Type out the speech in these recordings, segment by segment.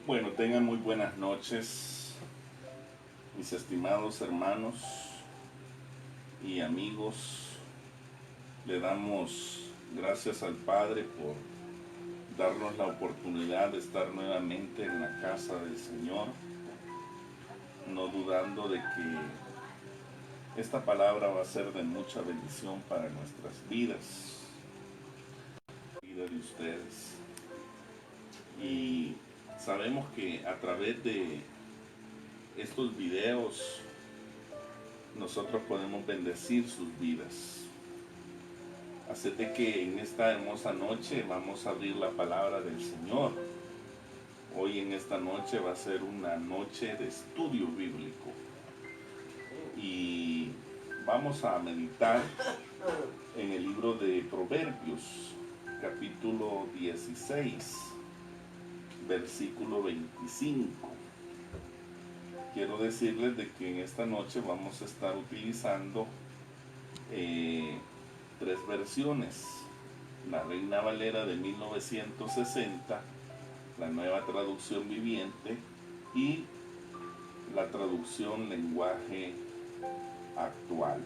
Bueno, tengan muy buenas noches, mis estimados hermanos y amigos. Le damos gracias al Padre por darnos la oportunidad de estar nuevamente en la casa del Señor, no dudando de que esta palabra va a ser de mucha bendición para nuestras vidas, la vida de ustedes. Y sabemos que a través de estos videos nosotros podemos bendecir sus vidas. Así de que en esta hermosa noche vamos a abrir la palabra del Señor. Hoy en esta noche va a ser una noche de estudio bíblico. Y vamos a meditar en el libro de Proverbios, capítulo 16, versículo 25. Quiero decirles de que en esta noche vamos a estar utilizando tres versiones: la Reina Valera de 1960, la Nueva Traducción Viviente y la traducción Lenguaje Actual.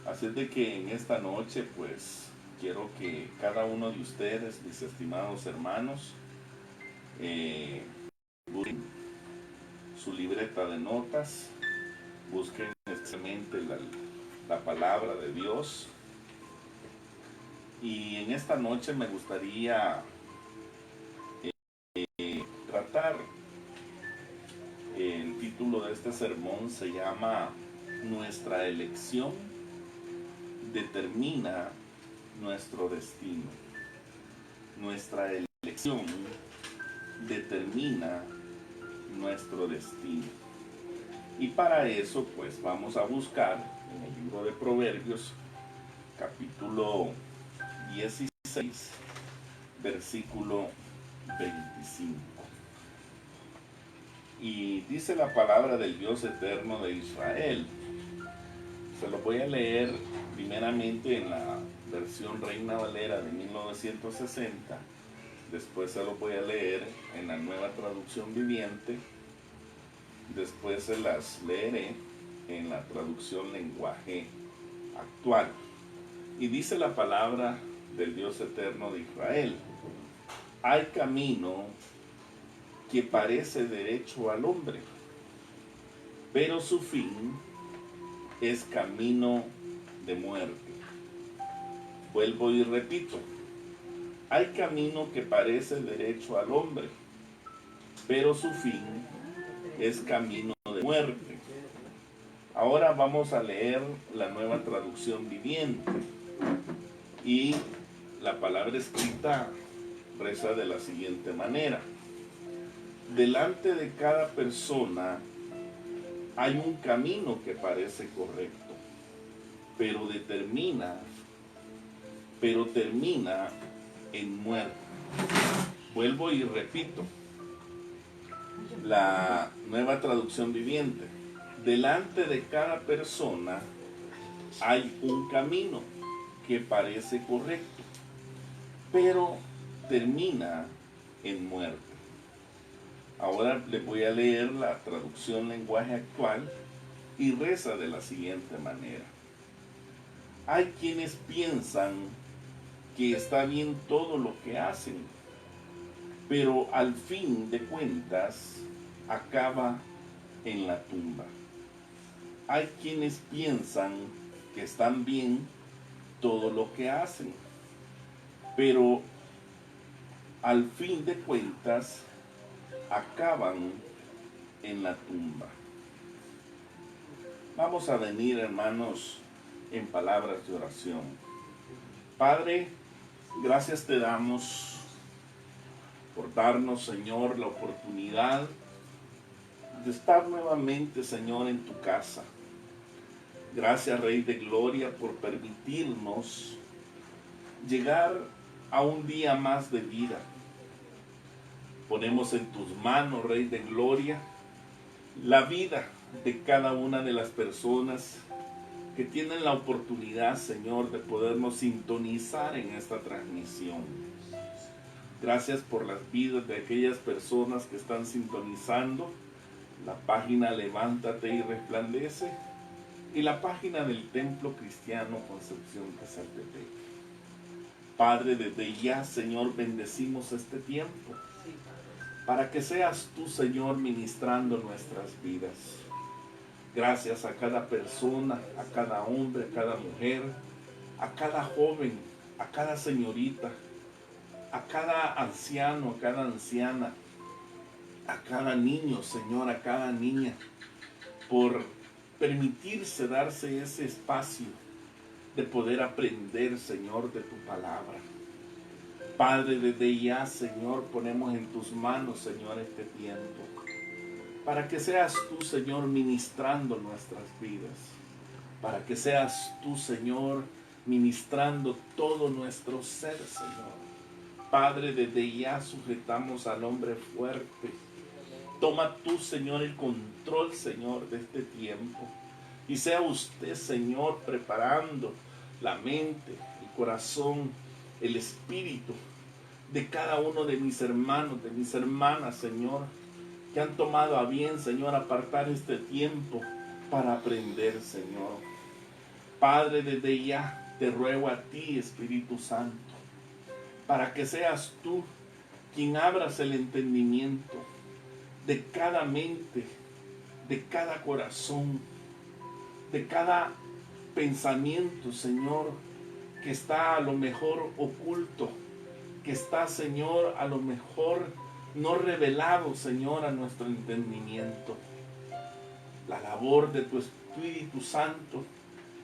Así de que en esta noche pues quiero que cada uno de ustedes, mis estimados hermanos, busquen su libreta de notas, busquen especialmente la palabra de Dios. Y en esta noche me gustaría tratar, el título de este sermón se llama Nuestra elección determina nuestro destino. Nuestra elección determina nuestro destino. Y para eso pues vamos a buscar en el libro de Proverbios, capítulo 16, versículo 25. Y dice la palabra del Dios eterno de Israel. Se lo voy a leer primeramente en la versión Reina Valera de 1960. Después se lo voy a leer en la Nueva Traducción Viviente. Después se las leeré en la traducción Lenguaje Actual. Y dice la palabra del Dios eterno de Israel: hay camino que parece derecho al hombre, pero su fin es camino de muerte. Vuelvo y repito: hay camino que parece derecho al hombre, pero su fin es camino de muerte. Ahora vamos a leer la Nueva Traducción Viviente. Y la palabra escrita reza de la siguiente manera: delante de cada persona hay un camino que parece correcto, pero termina en muerte. Vuelvo y repito, la Nueva Traducción Viviente: delante de cada persona hay un camino que parece correcto, pero termina en muerte. Ahora les voy a leer la traducción Lenguaje Actual y reza de la siguiente manera: hay quienes piensan que está bien todo lo que hacen, pero al fin de cuentas acaba en la tumba. Hay quienes piensan que están bien todo lo que hacen, pero al fin de cuentas acaban en la tumba. Vamos a venir, hermanos, en palabras de oración. Padre, gracias te damos por darnos, Señor, la oportunidad de estar nuevamente, Señor, en tu casa. Gracias, Rey de Gloria, por permitirnos llegar a un día más de vida. Ponemos en tus manos, Rey de Gloria, la vida de cada una de las personas que tienen la oportunidad, Señor, de podernos sintonizar en esta transmisión. Gracias por las vidas de aquellas personas que están sintonizando la página Levántate y Resplandece y la página del Templo Cristiano Concepción Quezaltepec. Padre, desde ya, Señor, bendecimos este tiempo para que seas tú, Señor, ministrando nuestras vidas. Gracias a cada persona, a cada hombre, a cada mujer, a cada joven, a cada señorita, a cada anciano, a cada anciana, a cada niño, Señor, a cada niña, por permitirse darse ese espacio de poder aprender, Señor, de tu palabra. Padre, desde ya, Señor, ponemos en tus manos, Señor, este tiempo, para que seas tú, Señor, ministrando nuestras vidas, para que seas tú, Señor, ministrando todo nuestro ser, Señor. Padre, desde ya sujetamos al hombre fuerte. Toma tú, Señor, el control, Señor, de este tiempo. Y sea usted, Señor, preparando la mente, el corazón, el espíritu de cada uno de mis hermanos, de mis hermanas, Señor, que han tomado a bien, Señor, apartar este tiempo para aprender, Señor. Padre, desde ya te ruego a ti, Espíritu Santo, para que seas tú quien abras el entendimiento de cada mente, de cada corazón, de cada pensamiento, Señor, que está a lo mejor oculto, que está, Señor, a lo mejor no revelado, Señor, a nuestro entendimiento. La labor de tu Espíritu Santo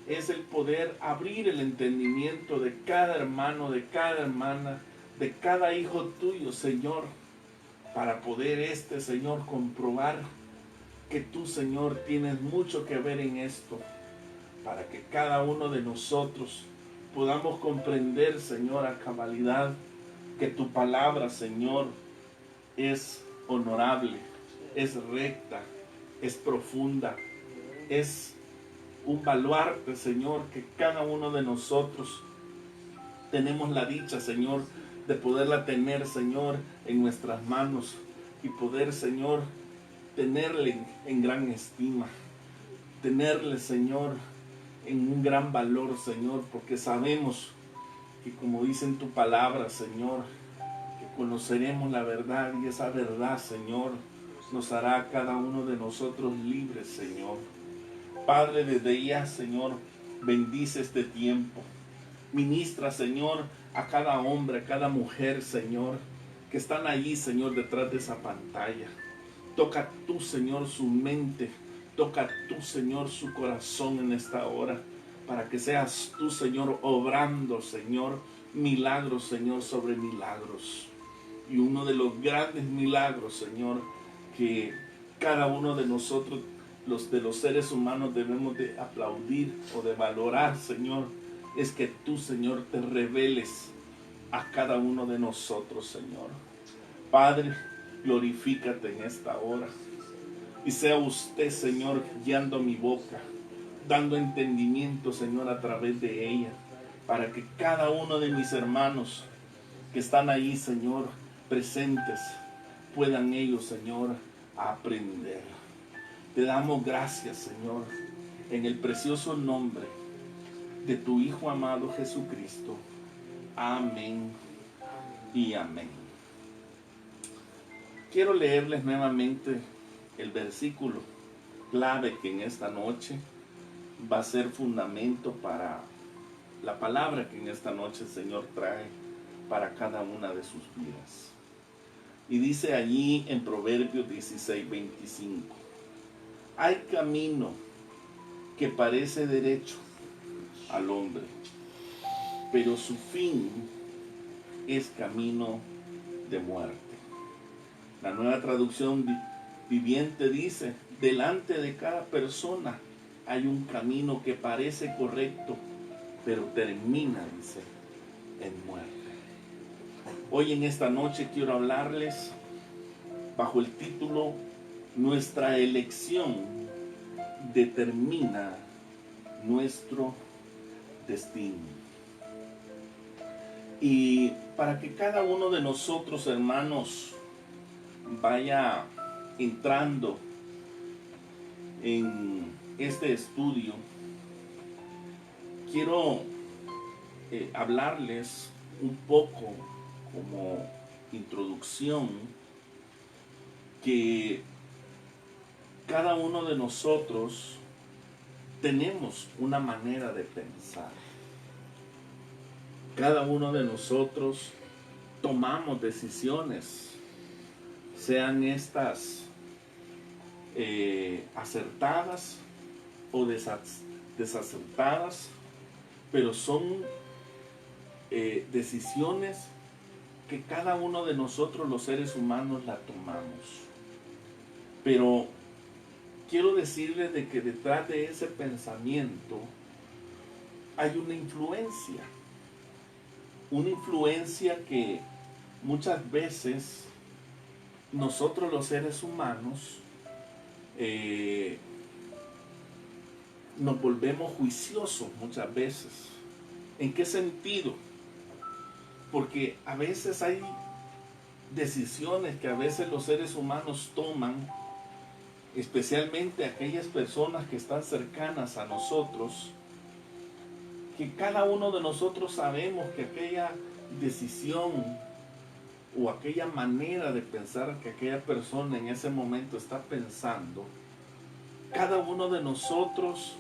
es el poder abrir el entendimiento de cada hermano, de cada hermana, de cada hijo tuyo, Señor, para poder Señor, comprobar que tú, Señor, tienes mucho que ver en esto, para que cada uno de nosotros podamos comprender, Señor, a cabalidad, que tu palabra, Señor, es honorable, es recta, es profunda, es un baluarte, Señor, que cada uno de nosotros tenemos la dicha, Señor, de poderla tener, Señor, en nuestras manos y poder, Señor, tenerle en gran estima, tenerle, Señor, en un gran valor, Señor, porque sabemos que, como dice en tu palabra, Señor, que conoceremos la verdad y esa verdad, Señor, nos hará a cada uno de nosotros libres, Señor. Padre, desde ya, Señor, bendice este tiempo. Ministra, Señor, a cada hombre, a cada mujer, Señor, que están allí, Señor, detrás de esa pantalla. Toca tú, Señor, su mente. Toca tú, Señor, su corazón en esta hora, para que seas tú, Señor, obrando, Señor, milagros, Señor, sobre milagros. Y uno de los grandes milagros, Señor, que cada uno de nosotros, los seres humanos, debemos de aplaudir o de valorar, Señor, es que tú, Señor, te reveles a cada uno de nosotros, Señor. Padre, glorifícate en esta hora. Y sea usted, Señor, guiando mi boca, dando entendimiento, Señor, a través de ella, para que cada uno de mis hermanos que están ahí, Señor, presentes, puedan ellos, Señor, aprender. Te damos gracias, Señor, en el precioso nombre de tu Hijo amado Jesucristo. Amén y amén. Quiero leerles nuevamente el versículo clave que en esta noche va a ser fundamento para la palabra que en esta noche el Señor trae para cada una de sus vidas. Y dice allí en Proverbios 16:25: hay camino que parece derecho al hombre, pero su fin es camino de muerte. La Nueva Traducción Viviente dice: delante de cada persona hay un camino que parece correcto, pero termina, dice, en muerte. Hoy en esta noche quiero hablarles bajo el título: nuestra elección determina nuestro destino. Y para que cada uno de nosotros, hermanos, vaya entrando en este estudio, quiero hablarles un poco como introducción que cada uno de nosotros tenemos una manera de pensar. Cada uno de nosotros tomamos decisiones, sean estas acertadas o desacertadas, pero son decisiones que cada uno de nosotros los seres humanos la tomamos. Pero quiero decirles de que detrás de ese pensamiento hay una influencia que muchas veces nosotros los seres humanos nos volvemos juiciosos muchas veces. ¿En qué sentido? Porque a veces hay decisiones que a veces los seres humanos toman, especialmente aquellas personas que están cercanas a nosotros, que cada uno de nosotros sabemos que aquella decisión o aquella manera de pensar que aquella persona en ese momento está pensando, cada uno de nosotros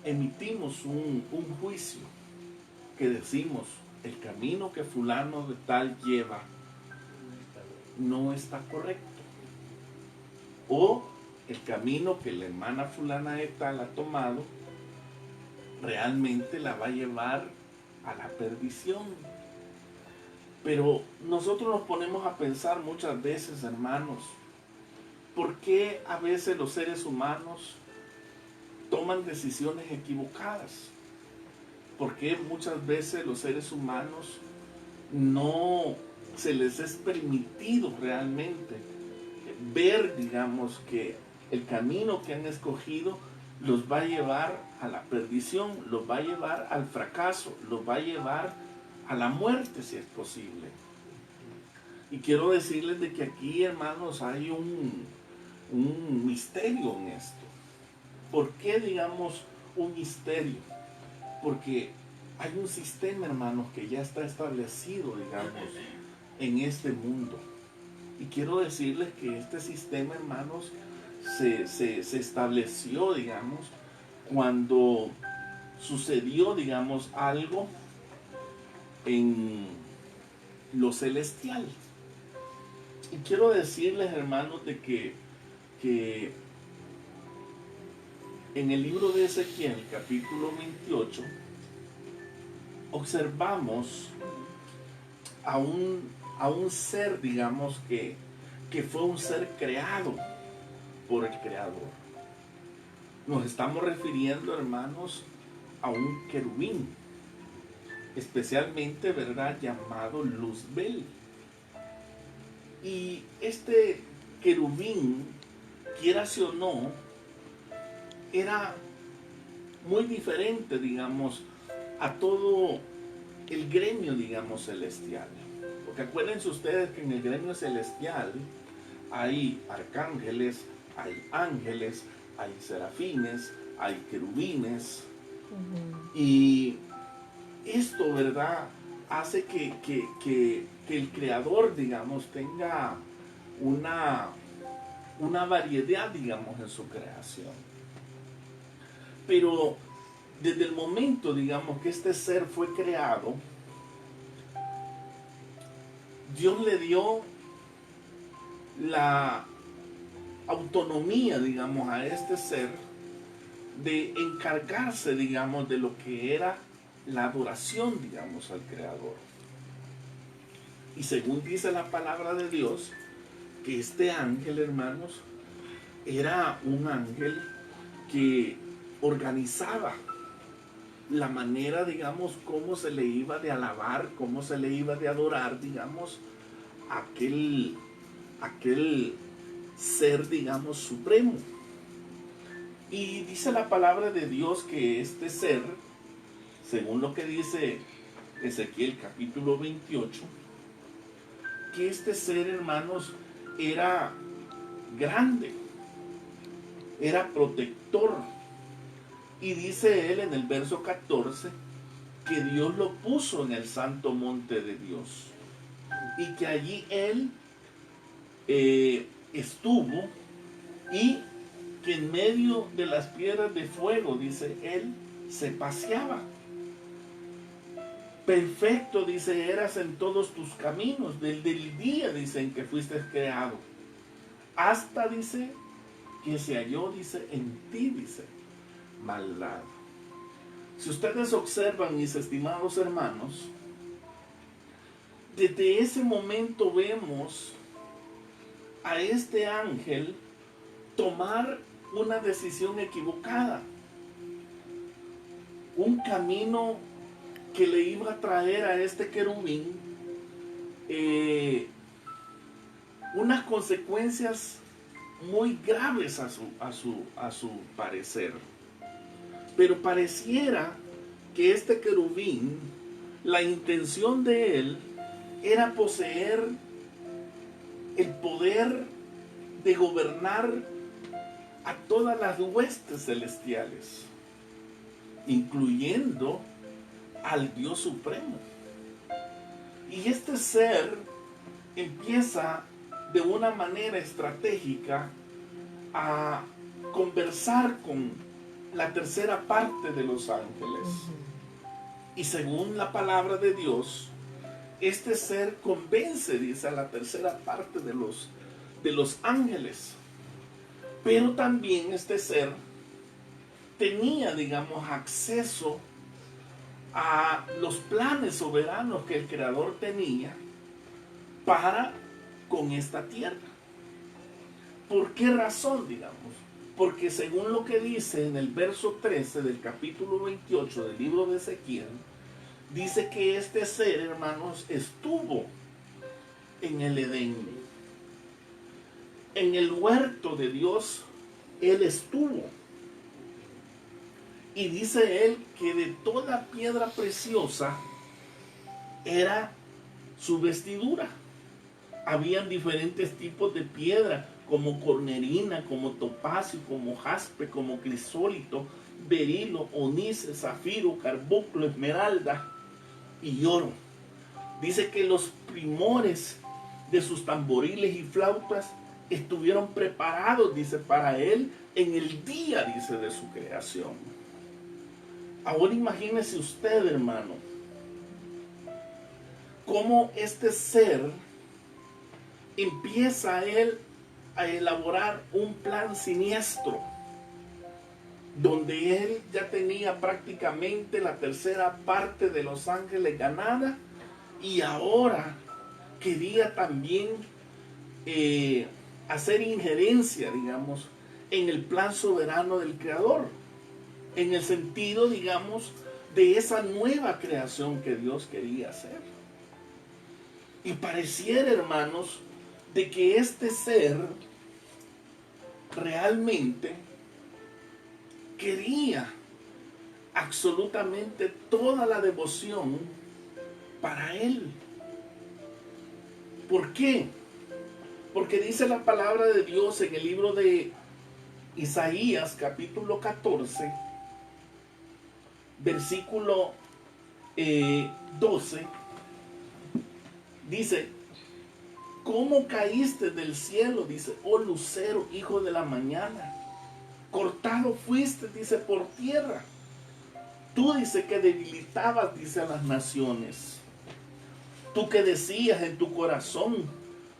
emitimos un juicio que decimos, el camino que fulano de tal lleva no está correcto, o el camino que la hermana fulana de tal ha tomado realmente la va a llevar a la perdición. Pero nosotros nos ponemos a pensar muchas veces, hermanos, ¿por qué a veces los seres humanos toman decisiones equivocadas? ¿Por qué muchas veces los seres humanos no se les es permitido realmente ver, digamos, que el camino que han escogido los va a llevar a la perdición, los va a llevar al fracaso, los va a llevar a la muerte si es posible? Y quiero decirles de que aquí, hermanos, hay un misterio en esto. ¿Por qué, digamos, un misterio? Porque hay un sistema, hermanos, que ya está establecido, digamos, en este mundo. Y quiero decirles que este sistema, hermanos, se estableció, digamos, cuando sucedió, digamos, algo en lo celestial. Y quiero decirles, hermanos, de que en el libro de Ezequiel, capítulo 28, observamos a un ser, digamos, que fue un ser creado por el Creador. Nos estamos refiriendo, hermanos, a un querubín, especialmente, ¿verdad?, llamado Luzbel. Y este querubín, quieras o no, era muy diferente, digamos, a todo el gremio, digamos, celestial. Porque acuérdense ustedes que en el gremio celestial hay arcángeles, hay ángeles, hay serafines, hay querubines. Y esto, ¿verdad?, hace que el Creador, digamos, tenga una variedad, digamos, en su creación. Pero desde el momento, digamos, que este ser fue creado, Dios le dio la autonomía, digamos, a este ser de encargarse, digamos, de lo que era la adoración, digamos, al Creador. Y según dice la palabra de Dios, que este ángel, hermanos, era un ángel que organizaba la manera, digamos, cómo se le iba de alabar, cómo se le iba de adorar, digamos, aquel ser, digamos, supremo. Y dice la palabra de Dios que este ser, según lo que dice Ezequiel capítulo 28, que este ser, hermanos, era grande, era protector. Y dice él en el verso 14 que Dios lo puso en el santo monte de Dios y que allí él estuvo, y que en medio de las piedras de fuego, dice él, se paseaba. Perfecto, dice, eras en todos tus caminos, desde el día, dice, en que fuiste creado, hasta, dice, que se halló, dice, en ti, dice, maldad. Si ustedes observan, mis estimados hermanos, desde ese momento vemos a este ángel tomar una decisión equivocada, un camino que le iba a traer a este querubín unas consecuencias muy graves a su parecer. Pero pareciera que este querubín, la intención de él era poseer el poder de gobernar a todas las huestes celestiales, incluyendo al Dios Supremo. Y este ser empieza de una manera estratégica a conversar con la tercera parte de los ángeles. Y según la palabra de Dios, este ser convence, dice, a la tercera parte de los ángeles. Pero también este ser tenía, digamos, acceso a los planes soberanos que el Creador tenía para con esta tierra. ¿Por qué razón, digamos? Porque según lo que dice en el verso 13 del capítulo 28 del libro de Ezequiel, dice que este ser, hermanos, estuvo en el Edén. En el huerto de Dios, él estuvo. Y dice él que de toda piedra preciosa era su vestidura. Habían diferentes tipos de piedra, como cornerina, como topacio, como jaspe, como crisólito, berilo, onice, zafiro, carbunclo, esmeralda y oro. Dice que los primores de sus tamboriles y flautas estuvieron preparados, dice, para él en el día, dice, de su creación. Ahora imagínese usted, hermano, cómo este ser empieza él a elaborar un plan siniestro, donde él ya tenía prácticamente la tercera parte de los ángeles ganada, y ahora quería también hacer injerencia, digamos, en el plan soberano del Creador, en el sentido, digamos, de esa nueva creación que Dios quería hacer. Y pareciera, hermanos, de que este ser realmente quería absolutamente toda la devoción para él. ¿Por qué? Porque dice la palabra de Dios en el libro de Isaías capítulo 14, versículo 12, dice: ¿cómo caíste del cielo? Dice, oh lucero, hijo de la mañana. Cortado fuiste, dice, por tierra. Tú, dice, que debilitabas, dice, a las naciones. Tú que decías en tu corazón: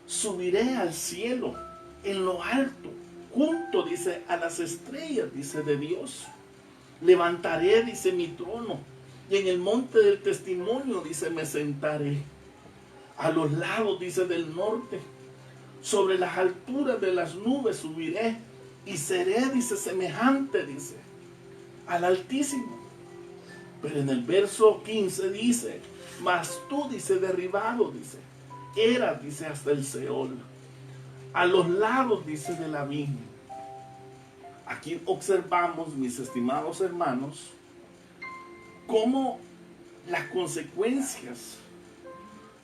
subiré al cielo, en lo alto, junto, dice, a las estrellas, dice, de Dios. Levantaré, dice, mi trono, y en el monte del testimonio, dice, me sentaré. A los lados, dice, del norte, sobre las alturas de las nubes subiré, y seré, dice, semejante, dice, al Altísimo. Pero en el verso 15 dice: mas tú, dice, derribado, dice, eras, dice, hasta el Seol, a los lados, dice, del abismo. Aquí observamos, mis estimados hermanos, cómo las consecuencias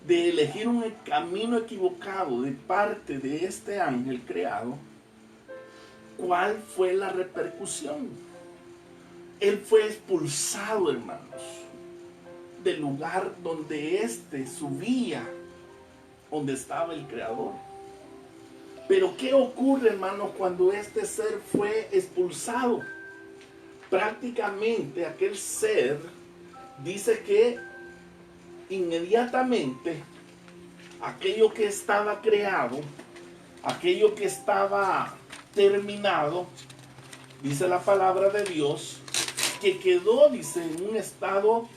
de elegir un camino equivocado de parte de este ángel creado, ¿cuál fue la repercusión? Él fue expulsado, hermanos, del lugar donde éste subía, donde estaba el Creador. Pero ¿qué ocurre, hermanos, cuando este ser fue expulsado? Prácticamente aquel ser dice que inmediatamente aquello que estaba creado, aquello que estaba terminado, dice la palabra de Dios, que quedó, dice, en un estado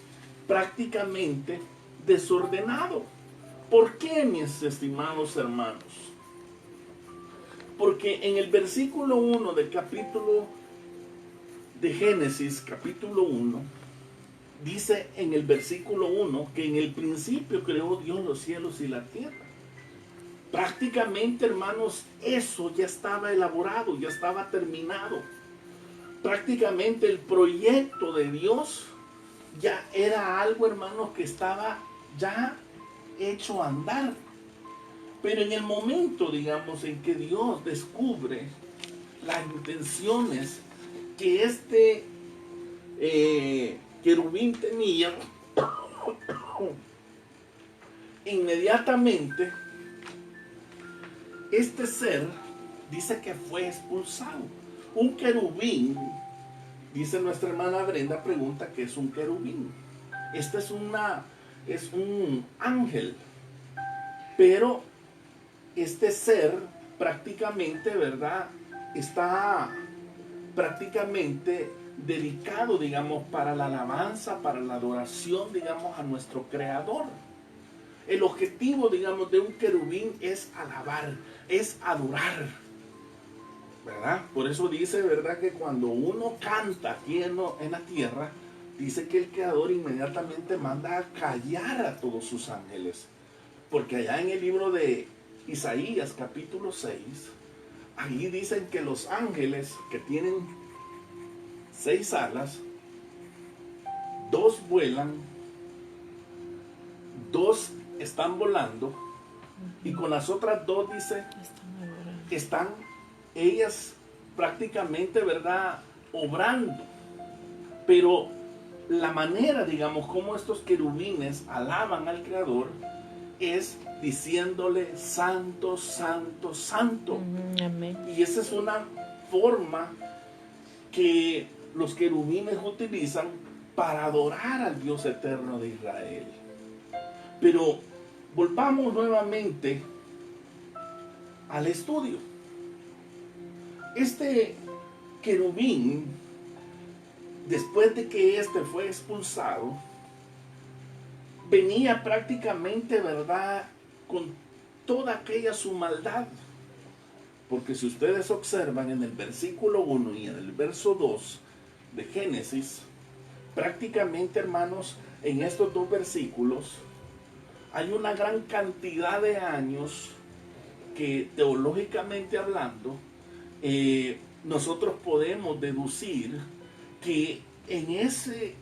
prácticamente desordenado. ¿Por qué, mis estimados hermanos? Porque en el versículo 1 del capítulo de Génesis, capítulo 1, dice en el versículo 1 que en el principio creó Dios los cielos y la tierra. Prácticamente, hermanos, eso ya estaba elaborado, ya estaba terminado. Prácticamente el proyecto de Dios ya era algo, hermanos, que estaba ya hecho a andar. Pero en el momento, digamos, en que Dios descubre las intenciones que este querubín tenía, inmediatamente este ser dice que fue expulsado. Un querubín, dice nuestra hermana Brenda, pregunta qué es un querubín. Este es un ángel, pero este ser prácticamente, ¿verdad?, está prácticamente dedicado, digamos, para la alabanza, para la adoración, digamos, a nuestro Creador. El objetivo, digamos, de un querubín es alabar, es adorar, ¿verdad? Por eso dice, ¿verdad?, que cuando uno canta aquí en la tierra, dice que el Creador inmediatamente manda a callar a todos sus ángeles. Porque allá en el libro de Isaías, capítulo 6, ahí dicen que los ángeles que tienen 6 alas, 2 vuelan, 2 están volando, y con las otras 2, dice, están ellas prácticamente, ¿verdad?, obrando. Pero la manera, digamos, como estos querubines alaban al Creador es diciéndole santo, santo, santo. Amén. Y esa es una forma que los querubines utilizan para adorar al Dios eterno de Israel. Pero volvamos nuevamente al estudio. Este querubín, después de que este fue expulsado, venía prácticamente, ¿verdad?, con toda aquella su maldad. Porque si ustedes observan en el versículo 1 y en el verso 2 de Génesis, prácticamente, hermanos, en estos 2 versículos hay una gran cantidad de años que, teológicamente hablando, nosotros podemos deducir que en ese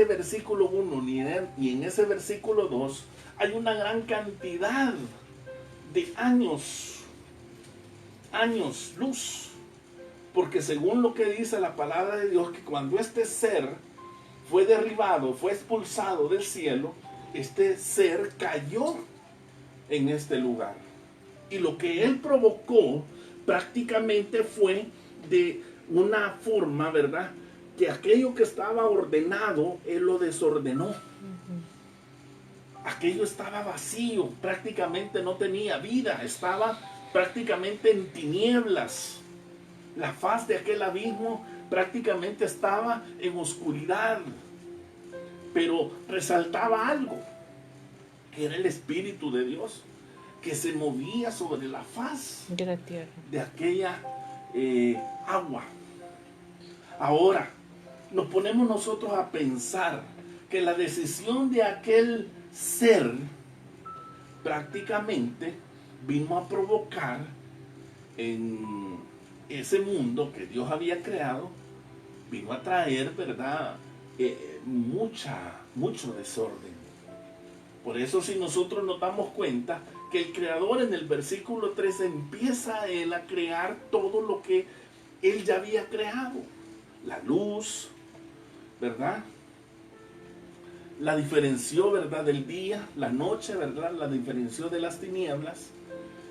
versículo 1 y en ese versículo 2 hay una gran cantidad de años luz. Porque según lo que dice la palabra de Dios, que cuando este ser fue derribado, fue expulsado del cielo, este ser cayó en este lugar. Y lo que él provocó prácticamente fue de una forma, ¿verdad?, que aquello que estaba ordenado, él lo desordenó. Aquello estaba vacío, prácticamente no tenía vida, estaba prácticamente en tinieblas. La faz de aquel abismo prácticamente estaba en oscuridad. Pero resaltaba algo, que era el Espíritu de Dios, que se movía sobre la faz De la tierra. de aquella agua. Ahora, nos ponemos nosotros a pensar que la decisión de aquel ser prácticamente vino a provocar en ese mundo que Dios había creado, vino a traer, ¿verdad?, mucho desorden. Por eso si nosotros nos damos cuenta que el Creador en el versículo 3 empieza él a crear todo lo que él ya había creado. La luz, ¿verdad? La diferenció, ¿verdad? Del día, la noche, ¿verdad? La diferenció de las tinieblas.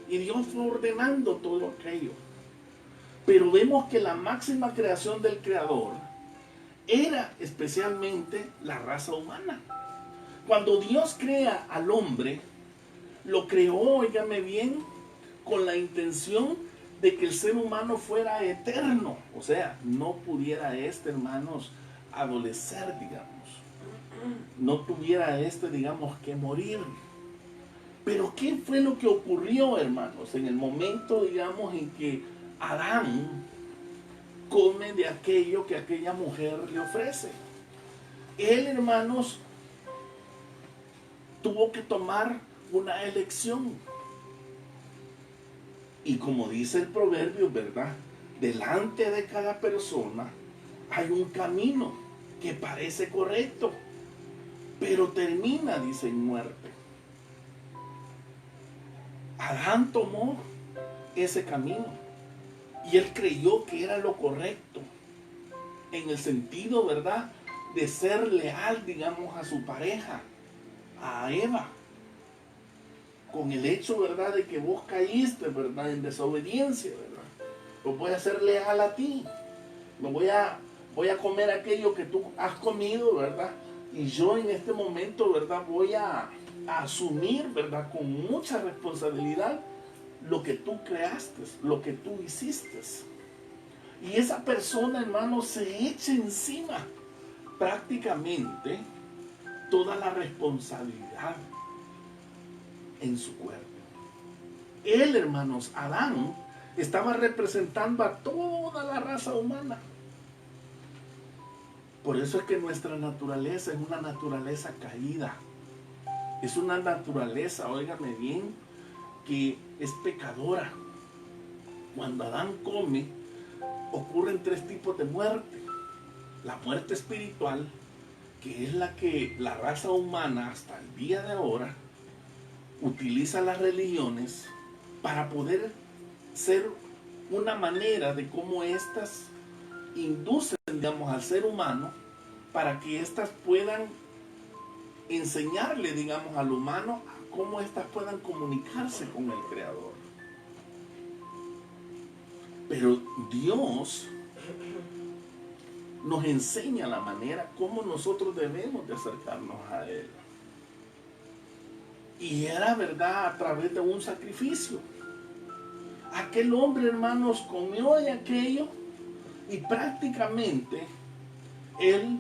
Y Dios fue ordenando todo aquello. Pero vemos que la máxima creación del Creador era especialmente la raza humana. Cuando Dios crea al hombre, lo creó, óigame bien, con la intención de que el ser humano fuera eterno. O sea, no pudiera hermanos, adolecer, digamos. No tuviera digamos, que morir. Pero ¿qué fue lo que ocurrió, hermanos, en el momento, digamos, en que Adán come de aquello que aquella mujer le ofrece? Él, hermanos, tuvo que tomar una elección. Y como dice el proverbio, ¿verdad? Delante de cada persona hay un camino que parece correcto, pero termina, dice, en muerte. Adán tomó ese camino y él creyó que era lo correcto, en el sentido, ¿verdad?, de ser leal, digamos, a su pareja, a Eva, con el hecho, ¿verdad?, de que vos caíste, ¿verdad?, en desobediencia, ¿verdad? Pues voy a ser leal a ti, voy a comer aquello que tú has comido, ¿verdad? Y yo en este momento, ¿verdad?, voy a asumir, ¿verdad?, con mucha responsabilidad lo que tú creaste, lo que tú hiciste. Y esa persona, hermano, se echa encima prácticamente toda la responsabilidad en su cuerpo. Él, hermanos, Adán, estaba representando a toda la raza humana. Por eso es que nuestra naturaleza es una naturaleza caída. Es una naturaleza, óigame bien, que es pecadora. Cuando Adán come, ocurren tres tipos de muerte. La muerte espiritual, que es la que la raza humana hasta el día de ahora utiliza las religiones para poder ser una manera de cómo éstas inducen, digamos, al ser humano para que éstas puedan enseñarle, digamos, al humano a cómo éstas puedan comunicarse con el Creador. Pero Dios nos enseña la manera como nosotros debemos de acercarnos a Él. Y era, verdad, a través de un sacrificio. Aquel hombre, hermanos, comió de aquello y prácticamente él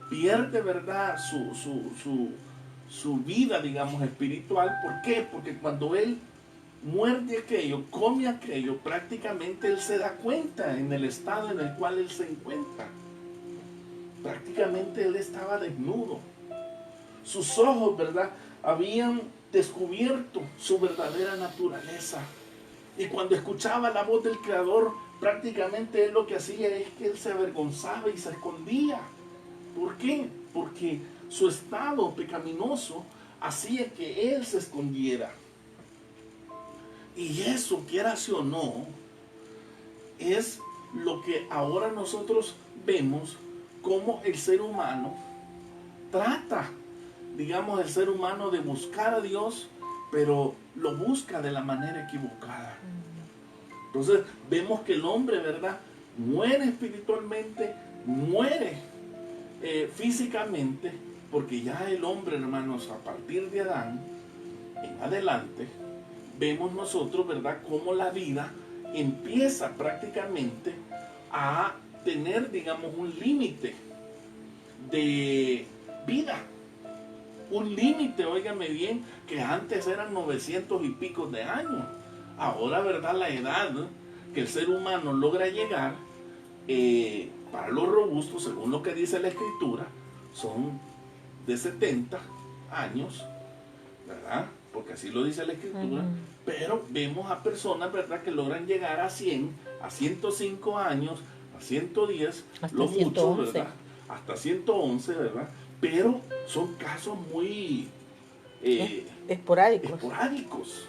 pierde, verdad, su vida, digamos, espiritual. ¿Por qué? Porque cuando él muerde aquello, come aquello, prácticamente él se da cuenta en el estado en el cual él se encuentra. Prácticamente él estaba desnudo. Sus ojos, ¿verdad?, habían descubierto su verdadera naturaleza. Y cuando escuchaba la voz del Creador, prácticamente él lo que hacía es que él se avergonzaba y se escondía. ¿Por qué? Porque su estado pecaminoso hacía que él se escondiera. Y eso, quieras o no, es lo que ahora nosotros vemos como el ser humano trata, digamos, el ser humano de buscar a Dios, pero lo busca de la manera equivocada. Entonces vemos que el hombre, ¿verdad?, muere espiritualmente, muere físicamente, porque ya el hombre, hermanos, a partir de Adán en adelante, vemos nosotros, ¿verdad?, cómo la vida empieza prácticamente a tener, digamos, un límite de vida. Un límite, óigame bien, que antes eran 900 y pico de años. Ahora, ¿verdad?, la edad, ¿no?, que el ser humano logra llegar para los robustos, según lo que dice la Escritura, son de 70 años, ¿verdad? Porque así lo dice la Escritura. Pero vemos a personas, ¿verdad?, que logran llegar a 100, a 105 años, a 110, hasta lo mucho, 111. ¿verdad?, hasta 111, ¿verdad? Pero son casos muy esporádicos.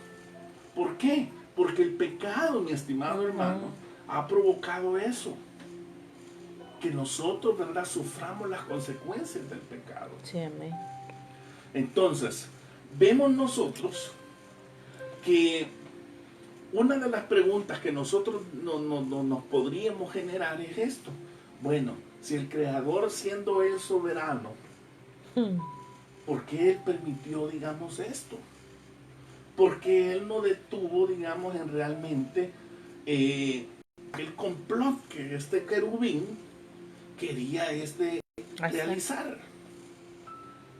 ¿Por qué? Porque el pecado, mi estimado hermano, ha provocado eso. Que nosotros, ¿verdad?, suframos las consecuencias del pecado. Sí, amén. Entonces, vemos nosotros que una de las preguntas que nosotros nos podríamos generar es esto. Bueno, si el Creador, siendo Él soberano, ¿por qué Él permitió, digamos, esto? Porque Él no detuvo, digamos, en realmente el complot que este querubín quería realizar.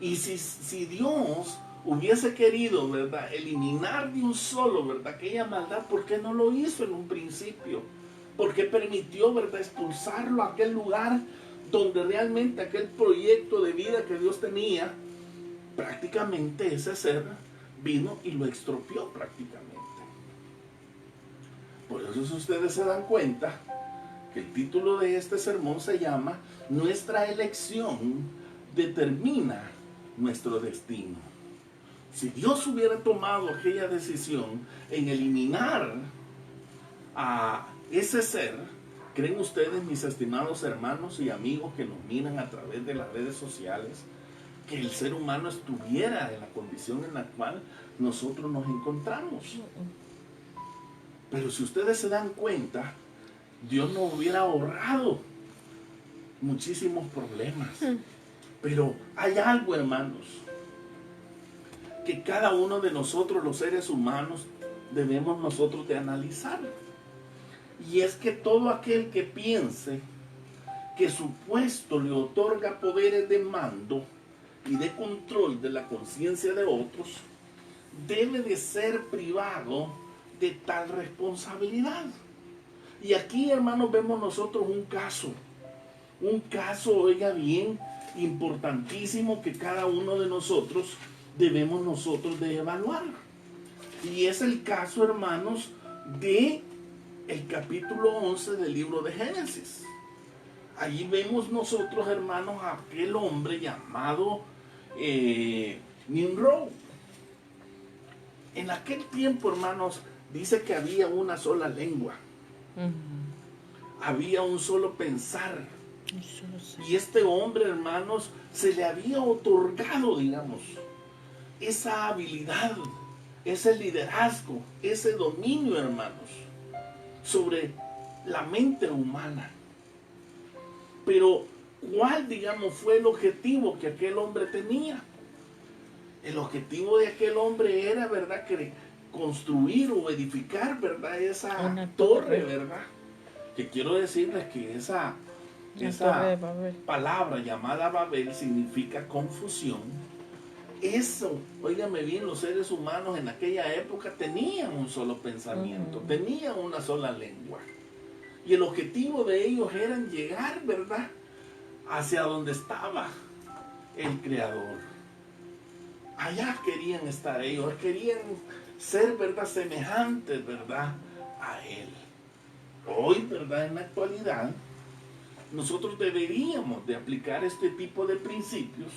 Y si Dios hubiese querido, ¿verdad?, eliminar de un solo, ¿verdad?, aquella maldad, ¿por qué no lo hizo en un principio? ¿Por qué permitió, ¿verdad?, expulsarlo a aquel lugar donde realmente aquel proyecto de vida que Dios tenía, prácticamente ese ser vino y lo estropeó prácticamente? Por eso, si ustedes se dan cuenta, que el título de este sermón se llama Nuestra elección determina nuestro destino. Si Dios hubiera tomado aquella decisión en eliminar a ese ser, ¿creen ustedes, mis estimados hermanos y amigos que nos miran a través de las redes sociales, que el ser humano estuviera en la condición en la cual nosotros nos encontramos? Pero si ustedes se dan cuenta, Dios nos hubiera ahorrado muchísimos problemas. Pero hay algo, hermanos, que cada uno de nosotros, los seres humanos, debemos nosotros de analizar. Y es que todo aquel que piense que su puesto le otorga poderes de mando y de control de la conciencia de otros, debe de ser privado de tal responsabilidad. Y aquí, hermanos, vemos nosotros un caso, oiga bien, importantísimo, que cada uno de nosotros debemos nosotros de evaluar. Y es el caso, hermanos, de el capítulo 11 del libro de Génesis. Allí vemos nosotros, hermanos, a aquel hombre llamado Nimrod. En aquel tiempo, hermanos, dice que había una sola lengua. Había un solo pensar. Y este hombre, hermanos, se le había otorgado, digamos, esa habilidad, ese liderazgo, ese dominio, hermanos, sobre la mente humana. Pero, ¿cuál, digamos, fue el objetivo que aquel hombre tenía? El objetivo de aquel hombre era, ¿verdad?, que construir o edificar, ¿verdad?, esa torre, ¿verdad? Que quiero decirles que esa palabra llamada Babel significa confusión. Eso, óigame bien, los seres humanos en aquella época tenían un solo pensamiento, tenían una sola lengua. Y el objetivo de ellos era llegar, ¿verdad?, hacia donde estaba el Creador. Allá querían estar ellos, querían ser, ¿verdad?, semejantes, ¿verdad?, a Él. Hoy, ¿verdad?, en la actualidad, nosotros deberíamos de aplicar este tipo de principios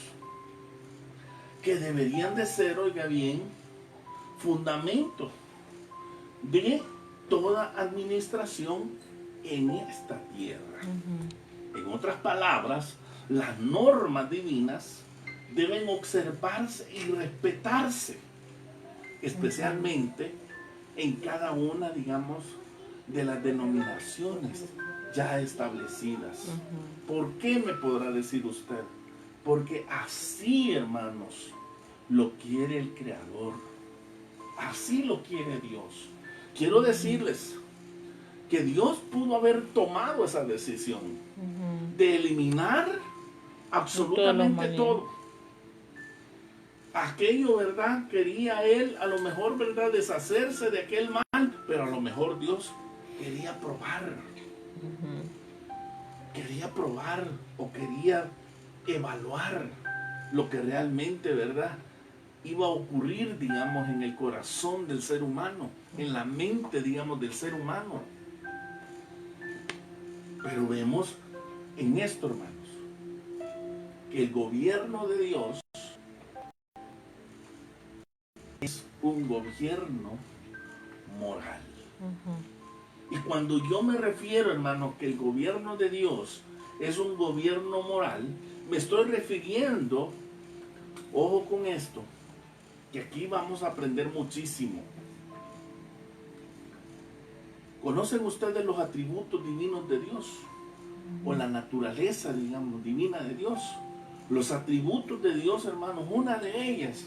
que deberían de ser, oiga bien, fundamento de toda administración en esta tierra. En otras palabras, las normas divinas deben observarse y respetarse, especialmente en cada una, digamos, de las denominaciones ya establecidas. ¿Por qué, me podrá decir usted? Porque así, hermanos, lo quiere el Creador. Así lo quiere Dios. Quiero decirles que Dios pudo haber tomado esa decisión de eliminar absolutamente todo. Aquello, ¿verdad?, quería Él a lo mejor, ¿verdad?, deshacerse de aquel mal, pero a lo mejor Dios quería probar. Quería probar o quería evaluar lo que realmente, ¿verdad?, iba a ocurrir, digamos, en el corazón del ser humano, en la mente, digamos, del ser humano. Pero vemos en esto, hermanos, que el gobierno de Dios es un gobierno moral. Y cuando yo me refiero, hermano, que el gobierno de Dios es un gobierno moral, me estoy refiriendo, ojo con esto, que aquí vamos a aprender muchísimo. ¿Conocen ustedes los atributos divinos de Dios? O la naturaleza, digamos, divina de Dios. Los atributos de Dios, hermanos, una de ellas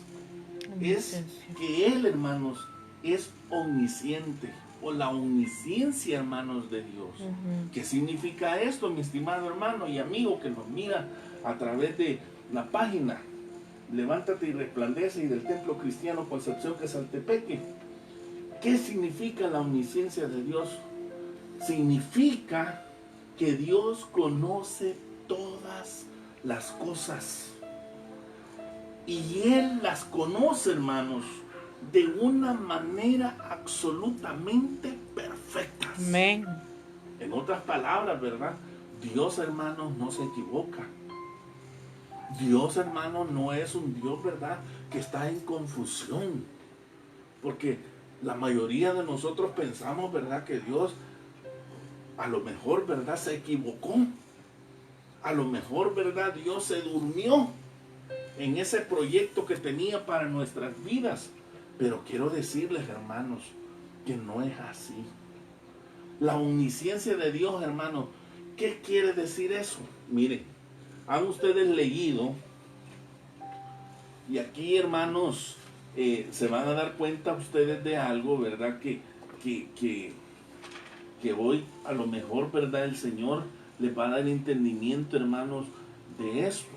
es que Él, hermanos, es omnisciente, o la omnisciencia, hermanos, de Dios. ¿Qué significa esto, mi estimado hermano y amigo que nos mira a través de la página Levántate y Resplandece y del Templo Cristiano Concepción Quesaltepeque? ¿Qué significa la omnisciencia de Dios? Significa que Dios conoce todas las cosas. Y Él las conoce, hermanos, de una manera absolutamente perfecta. Amén. En otras palabras, ¿verdad? Dios, hermanos, no se equivoca. Dios, hermanos, no es un Dios, ¿verdad?, que está en confusión. Porque la mayoría de nosotros pensamos, ¿verdad?, que Dios a lo mejor, ¿verdad?, se equivocó. A lo mejor, ¿verdad?, Dios se durmió en ese proyecto que tenía para nuestras vidas. Pero quiero decirles, hermanos, que no es así. La omnisciencia de Dios, hermanos, ¿qué quiere decir eso? Miren, han ustedes leído, y aquí, hermanos, se van a dar cuenta ustedes de algo, ¿verdad? Que hoy a lo mejor, ¿verdad?, el Señor les va a dar entendimiento, hermanos, de esto.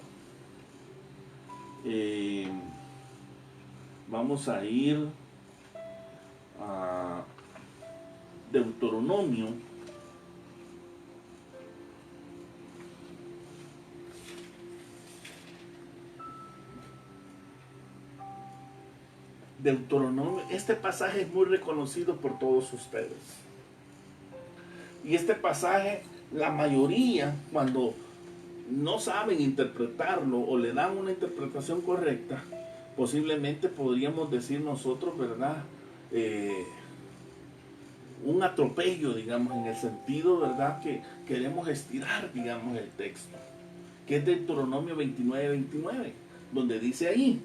Vamos a ir a Deuteronomio. Deuteronomio, este pasaje es muy reconocido por todos ustedes. Y este pasaje, la mayoría, cuando no saben interpretarlo o le dan una interpretación correcta, posiblemente podríamos decir nosotros, ¿verdad?, un atropello, digamos, en el sentido, ¿verdad?, que queremos estirar, digamos, el texto, que es Deuteronomio 29:29, donde dice ahí,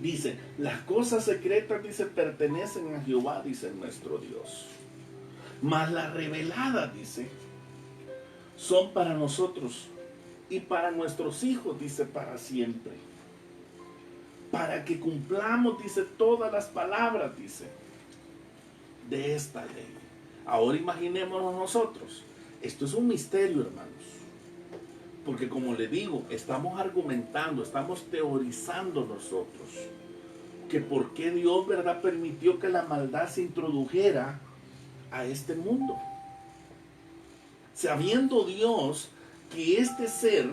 dice, las cosas secretas, dice, pertenecen a Jehová, dice nuestro Dios. Mas las reveladas, dice, son para nosotros y para nuestros hijos, dice, para siempre. Para que cumplamos, dice, todas las palabras, dice, de esta ley. Ahora imaginémonos nosotros. Esto es un misterio, hermanos. Porque como le digo, estamos argumentando, estamos teorizando nosotros. Que por qué Dios, ¿verdad?, permitió que la maldad se introdujera a este mundo. Sabiendo Dios que este ser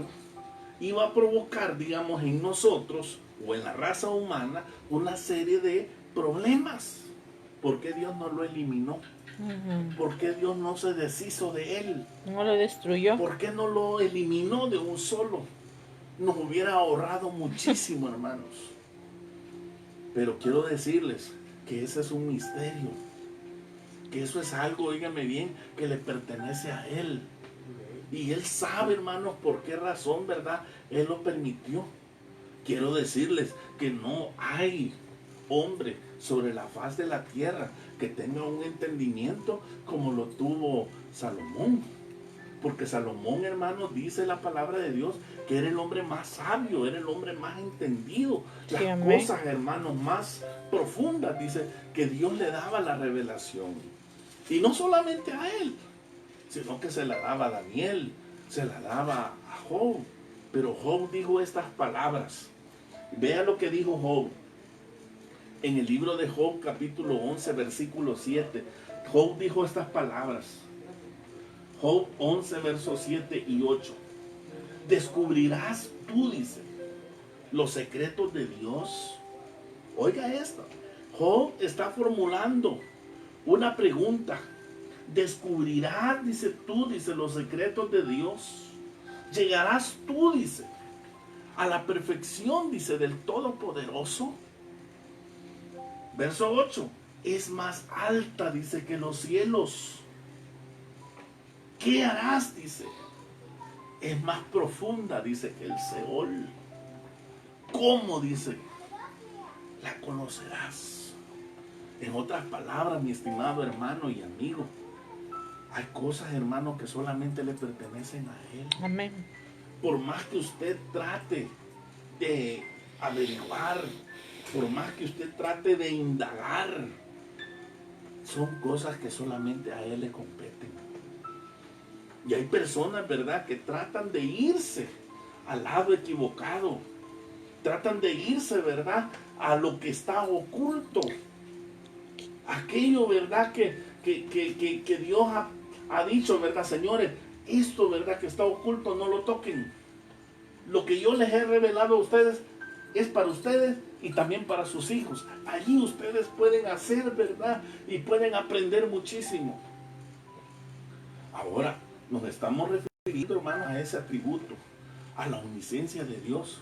iba a provocar, digamos, en nosotros o en la raza humana una serie de problemas. ¿Por qué Dios no lo eliminó? ¿Por qué Dios no se deshizo de él? No lo destruyó. ¿Por qué no lo eliminó de un solo? Nos hubiera ahorrado muchísimo, hermanos. Pero quiero decirles que ese es un misterio. Que eso es algo, óigame bien, que le pertenece a Él. Y Él sabe, hermanos, por qué razón, ¿verdad?, Él lo permitió. Quiero decirles que no hay hombre sobre la faz de la tierra que tenga un entendimiento como lo tuvo Salomón. Porque Salomón, hermanos, dice la palabra de Dios que era el hombre más sabio, era el hombre más entendido. Las cosas, hermanos, más profundas, dice, que Dios le daba la revelación. Y no solamente a él, sino que se la daba a Daniel, se la daba a Job. Pero Job dijo estas palabras. Vea lo que dijo Job. En el libro de Job, capítulo 11, versículo 7. Job dijo estas palabras. Job 11, versos 7 y 8. Descubrirás tú, dice, los secretos de Dios. Oiga esto. Job está formulando una pregunta. Descubrirás, dice tú, dice, los secretos de Dios. Llegarás tú, dice, a la perfección, dice, del Todopoderoso. Verso 8. Es más alta, dice, que los cielos. ¿Qué harás? Dice. Es más profunda, dice, que el Seol. ¿Cómo? Dice. La conocerás. En otras palabras, mi estimado hermano y amigo, hay cosas, hermano, que solamente le pertenecen a Él. Amén. Por más que usted trate de averiguar, por más que usted trate de indagar, son cosas que solamente a Él le competen. Y hay personas, ¿verdad?, que tratan de irse al lado equivocado. Tratan de irse, ¿verdad?, a lo que está oculto. Aquello, ¿verdad?, que Dios ha dicho, ¿verdad, señores? Esto, ¿verdad?, que está oculto, no lo toquen. Lo que yo les he revelado a ustedes es para ustedes y también para sus hijos. Allí ustedes pueden hacer, ¿verdad?, y pueden aprender muchísimo. Ahora nos estamos refiriendo, hermanos, a ese atributo, a la omnisciencia de Dios.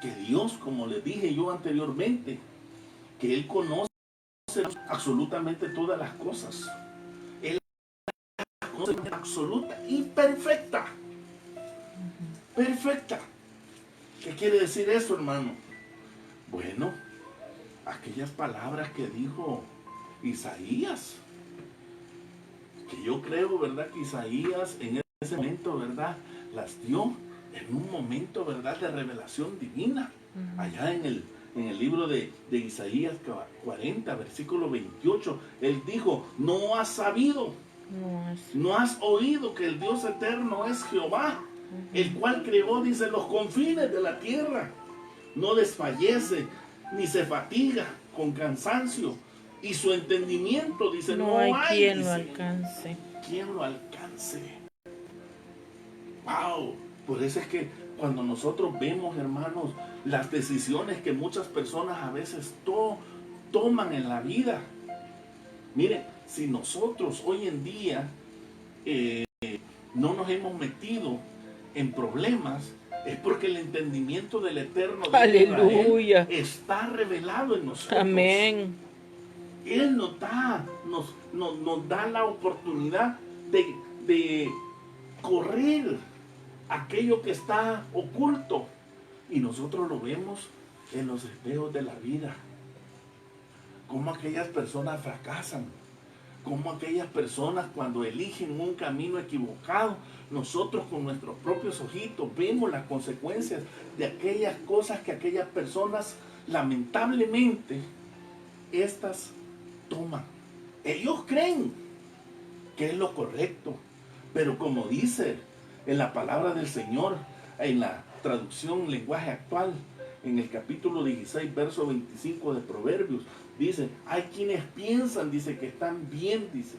Que Dios, como les dije yo anteriormente, que Él conoce absolutamente todas las cosas. Él conoce de manera absoluta y perfecta. Perfecta. ¿Qué quiere decir eso, hermano? Bueno, aquellas palabras que dijo Isaías, que yo creo, ¿verdad?, que Isaías en ese momento, ¿verdad?, las dio en un momento, ¿verdad?, de revelación divina. Allá en el libro de Isaías 40, versículo 28, él dijo, no has sabido, no has oído que el Dios eterno es Jehová, el cual creó, dice, los confines de la tierra. No desfallece, ni se fatiga con cansancio. Y su entendimiento, dice, no hay quien dice, lo alcance. ¿Quién lo alcance? Wow, por eso es que cuando nosotros vemos, hermanos, las decisiones que muchas personas a veces toman en la vida. Miren, si nosotros hoy en día no nos hemos metido en problemas, es porque el entendimiento del Eterno de Aleluya. Israel está revelado en nosotros. Amén. Él nos da la oportunidad de correr aquello que está oculto. Y nosotros lo vemos en los espejos de la vida. Cómo aquellas personas fracasan. Cómo aquellas personas, cuando eligen un camino equivocado, nosotros con nuestros propios ojitos vemos las consecuencias de aquellas cosas que aquellas personas, lamentablemente, estas toman. Ellos creen que es lo correcto, pero como dice en la palabra del Señor, en la traducción lenguaje actual, en el capítulo 16, verso 25 de Proverbios, dice, hay quienes piensan, dice, que están bien, dice,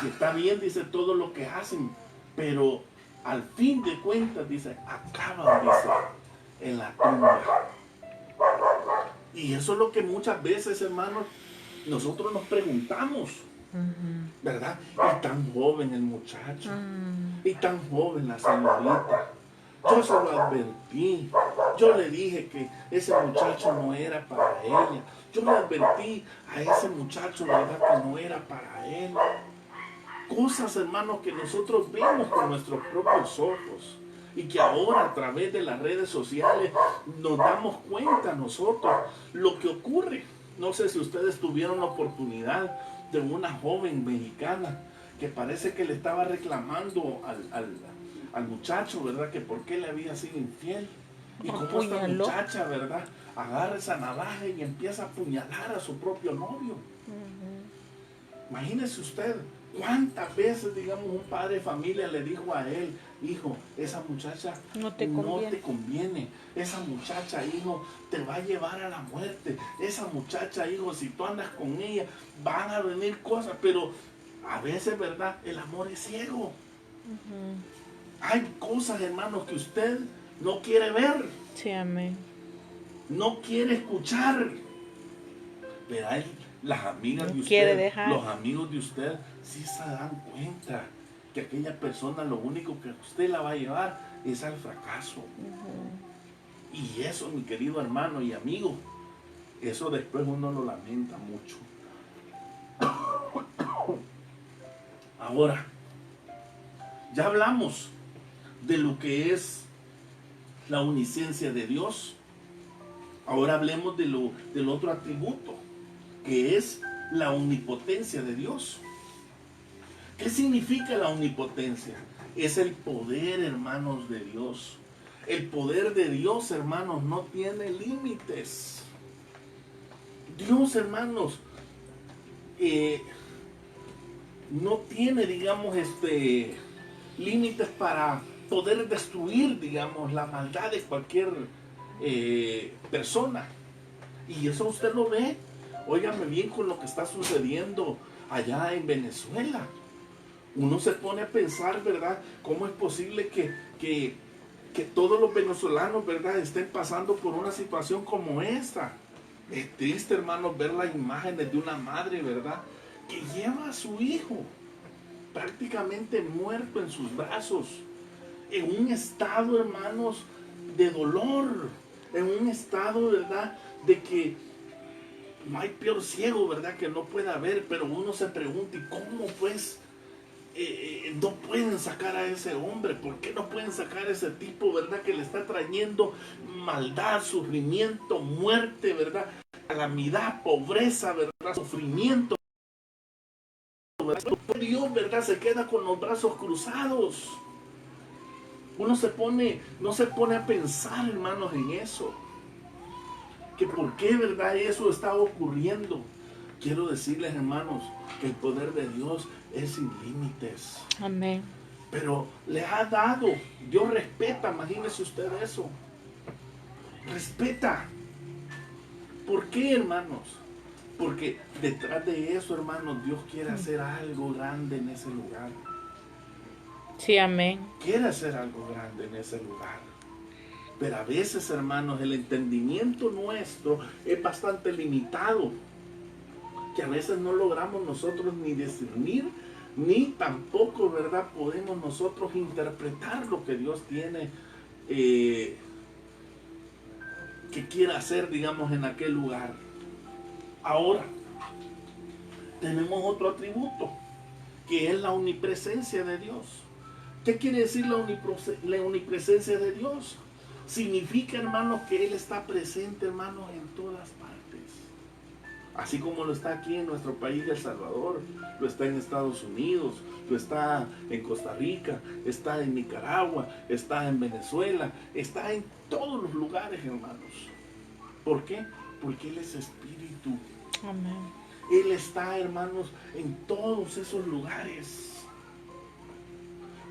que está bien, dice, todo lo que hacen, pero al fin de cuentas, dice, acaban, dice, en la tumba. Y eso es lo que muchas veces, hermanos, nosotros nos preguntamos, ¿verdad? Y tan joven el muchacho, y tan joven la señorita. Yo se lo advertí, yo le dije que ese muchacho no era para ella. Yo le advertí a ese muchacho, ¿verdad?, que no era para él. Cosas, hermanos, que nosotros vemos con nuestros propios ojos. Y que ahora a través de las redes sociales nos damos cuenta nosotros lo que ocurre. No sé si ustedes tuvieron la oportunidad de una joven mexicana que parece que le estaba reclamando al muchacho, ¿verdad?, que por qué le había sido infiel. Y como esta muchacha, ¿verdad?, agarra esa navaja y empieza a apuñalar a su propio novio. Imagínese usted cuántas veces, digamos, un padre de familia le dijo a él, hijo, esa muchacha no te conviene. Esa muchacha, hijo, te va a llevar a la muerte. Esa muchacha, hijo, si tú andas con ella, van a venir cosas. Pero a veces, ¿verdad?, el amor es ciego. Hay cosas, hermanos, que usted no quiere ver. Sí, amén. No quiere escuchar. Pero hay las amigas de quiere usted, dejar. los amigos de usted, sí se dan cuenta que aquella persona lo único que usted la va a llevar es al fracaso. Y eso, mi querido hermano y amigo, eso después uno lo lamenta mucho. Ahora, ya hablamos de lo que es la omnisciencia de Dios. Ahora hablemos del otro atributo, que es la omnipotencia de Dios. ¿Qué significa la omnipotencia? Es el poder, hermanos, de Dios. El poder de Dios, hermanos, no tiene límites. Dios, hermanos, no tiene, digamos, límites para poder destruir, digamos, la maldad de cualquier persona. Y eso usted lo ve. Óigame bien con lo que está sucediendo allá en Venezuela. Uno se pone a pensar, ¿verdad? ¿Cómo es posible que todos los venezolanos, ¿verdad?, estén pasando por una situación como esta? Es triste, hermanos, ver las imágenes de una madre, ¿verdad?, que lleva a su hijo prácticamente muerto en sus brazos, en un estado, hermanos, de dolor, en un estado, ¿verdad?, de que no hay peor ciego, ¿verdad?, que no pueda ver. Pero uno se pregunta, ¿y cómo pues no pueden sacar a ese hombre? ¿Por qué no pueden sacar a ese tipo, verdad, que le está trayendo maldad, sufrimiento, muerte, verdad, calamidad, pobreza, verdad, sufrimiento, ¿verdad? Dios, verdad, se queda con los brazos cruzados. Uno no se pone a pensar, hermanos, en eso, que por qué, verdad, eso está ocurriendo. Quiero decirles, hermanos, que el poder de Dios es sin límites. Amén. Pero le ha dado, Dios respeta, imagínese usted eso. Respeta. ¿Por qué, hermanos? Porque detrás de eso, hermanos, Dios quiere hacer algo grande en ese lugar. Sí, amén. Quiere hacer algo grande en ese lugar. Pero a veces, hermanos, el entendimiento nuestro es bastante limitado, que a veces no logramos nosotros ni discernir, ni tampoco, ¿verdad?, podemos nosotros interpretar lo que Dios tiene que quiera hacer, digamos, en aquel lugar. Ahora, tenemos otro atributo, que es la omnipresencia de Dios. ¿Qué quiere decir la omnipresencia de Dios? Significa, hermanos, que Él está presente, hermanos, en todas partes. Así como lo está aquí en nuestro país, El Salvador, lo está en Estados Unidos, lo está en Costa Rica, está en Nicaragua, está en Venezuela, está en todos los lugares, hermanos. ¿Por qué? Porque Él es espíritu. Amén. Él está, hermanos, en todos esos lugares.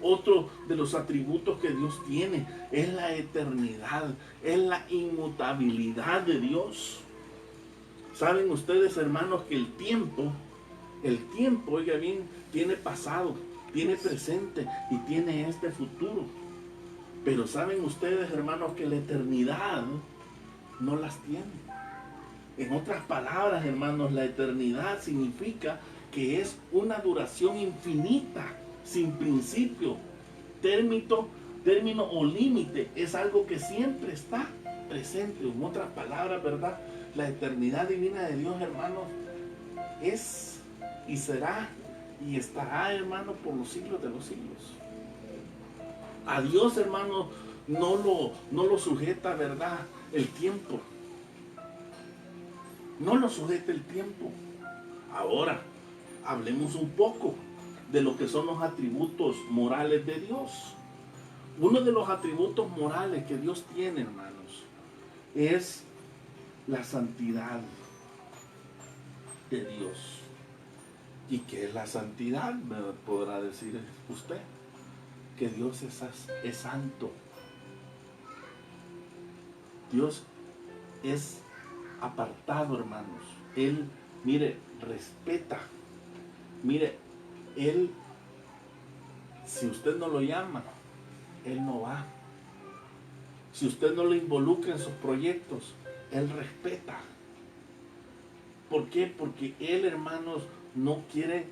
Otro de los atributos que Dios tiene es la eternidad, es la inmutabilidad de Dios. Saben ustedes, hermanos, que el tiempo, oiga bien, tiene pasado, tiene presente y tiene futuro. Pero saben ustedes, hermanos, que la eternidad no las tiene. En otras palabras, hermanos, la eternidad significa que es una duración infinita, sin principio, término o límite. Es algo que siempre está presente. En otras palabras, ¿verdad? La eternidad divina de Dios, hermanos, es y será y estará, hermanos, por los siglos de los siglos. A Dios, hermanos, no lo sujeta, ¿verdad?, el tiempo. No lo sujeta el tiempo. Ahora, hablemos un poco de lo que son los atributos morales de Dios. Uno de los atributos morales que Dios tiene, hermanos, es la santidad de Dios. ¿Y qué es la santidad? Me podrá decir usted. Que Dios es santo. Dios es apartado, hermanos. Él, mire, respeta. Mire, Él, si usted no lo llama, Él no va. Si usted no lo involucra en sus proyectos, Él respeta. ¿Por qué? Porque Él, hermanos, no quiere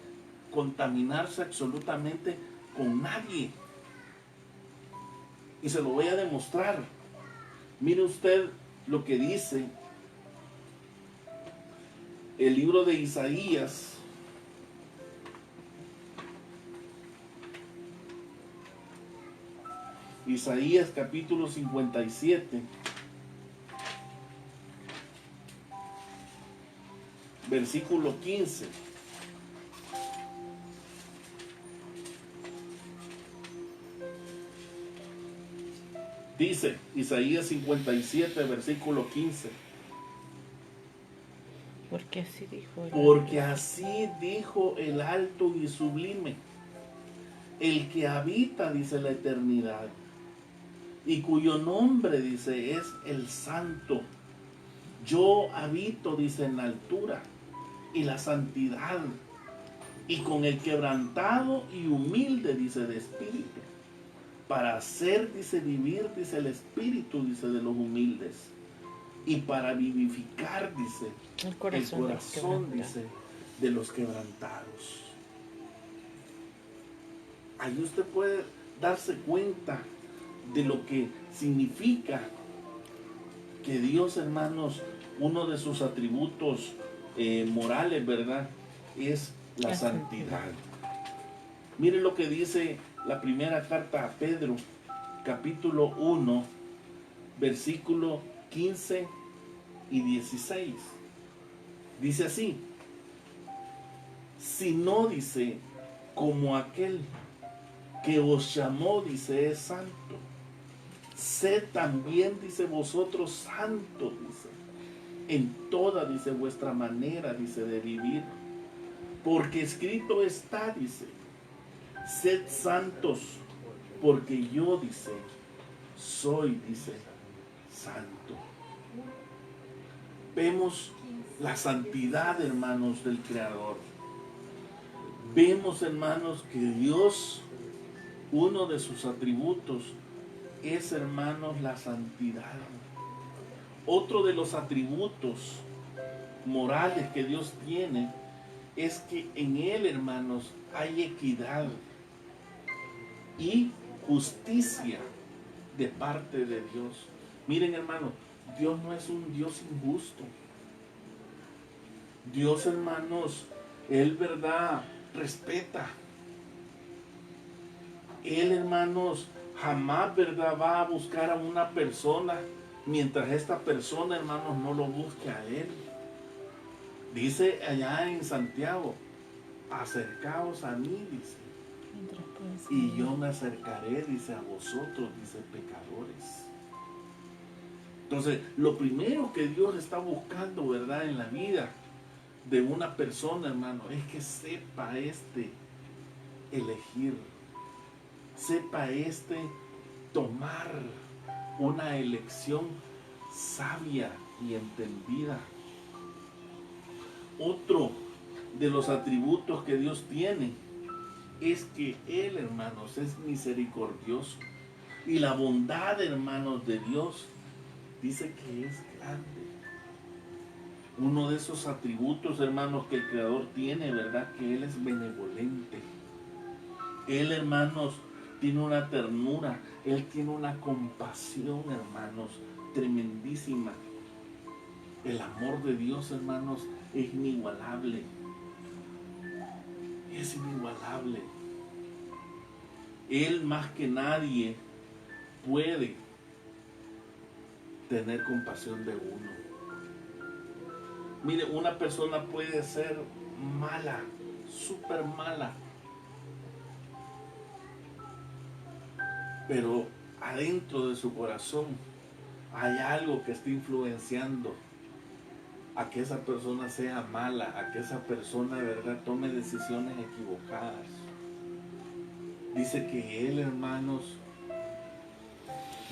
contaminarse absolutamente con nadie. Y se lo voy a demostrar. Mire usted lo que dice el libro de Isaías. Isaías capítulo 57. Versículo 15. Dice Isaías 57, versículo 15. Porque así dijo él. Porque así dijo el alto y sublime, el que habita, dice, la eternidad, y cuyo nombre, dice, es el Santo. Yo habito, dice, en la altura y la santidad, y con el quebrantado y humilde, dice, de espíritu, para hacer, dice, vivir, dice, el espíritu, dice, de los humildes, y para vivificar, dice, el corazón, dice, de los quebrantados. Ahí usted puede darse cuenta de lo que significa que Dios, hermanos, uno de sus atributos morales, ¿verdad?, es la santidad. Mire lo que dice la primera carta a Pedro, capítulo 1, versículo 15 y 16. Dice así: si no, dice, como aquel que os llamó, dice, es santo, sed también, dice, vosotros santos, dice, en toda, dice, vuestra manera, dice, de vivir, porque escrito está, dice, sed santos, porque yo, dice, soy, dice, santo. Vemos la santidad, hermanos, del Creador. Vemos, hermanos, que Dios, uno de sus atributos es, hermanos, la santidad. Otro de los atributos morales que Dios tiene es que en Él, hermanos, hay equidad y justicia de parte de Dios. Miren, hermanos, Dios no es un Dios injusto. Dios, hermanos, Él, verdad, respeta. Él, hermanos, jamás, verdad, va a buscar a una persona mientras esta persona, hermanos, no lo busque a Él. Dice allá en Santiago: acercaos a mí, dice, y yo me acercaré, dice, a vosotros, dice, pecadores. Entonces, lo primero que Dios está buscando, ¿verdad?, en la vida de una persona, hermano, es que sepa elegir, sepa tomar una elección sabia y entendida. Otro de los atributos que Dios tiene es que Él, hermanos, es misericordioso. Y la bondad, hermanos, de Dios dice que es grande. Uno de esos atributos, hermanos, que el Creador tiene, ¿verdad?, que Él es benevolente. Él, hermanos, tiene una ternura, Él tiene una compasión, hermanos, tremendísima. El amor de Dios, hermanos, es inigualable. Es inigualable. Él más que nadie puede tener compasión de uno. Mire, una persona puede ser mala, súper mala, pero adentro de su corazón hay algo que está influenciando a que esa persona sea mala, a que esa persona, de verdad, tome decisiones equivocadas. Dice que Él, hermanos,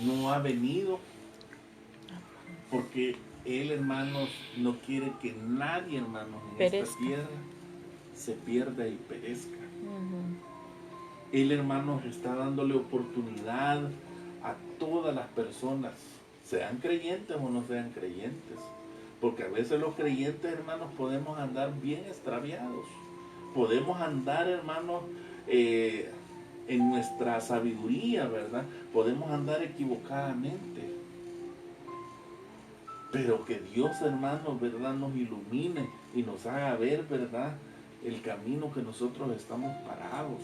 no ha venido porque Él, hermanos, no quiere que nadie, hermanos, en esta tierra se pierda y perezca. Él, hermanos, está dándole oportunidad a todas las personas, sean creyentes o no sean creyentes, Porque a veces los creyentes, hermanos, podemos andar bien extraviados. Podemos andar, hermanos, en nuestra sabiduría, ¿verdad? Podemos andar equivocadamente. Pero que Dios, hermanos, ¿verdad?, nos ilumine y nos haga ver, ¿verdad?, el camino que nosotros estamos parados.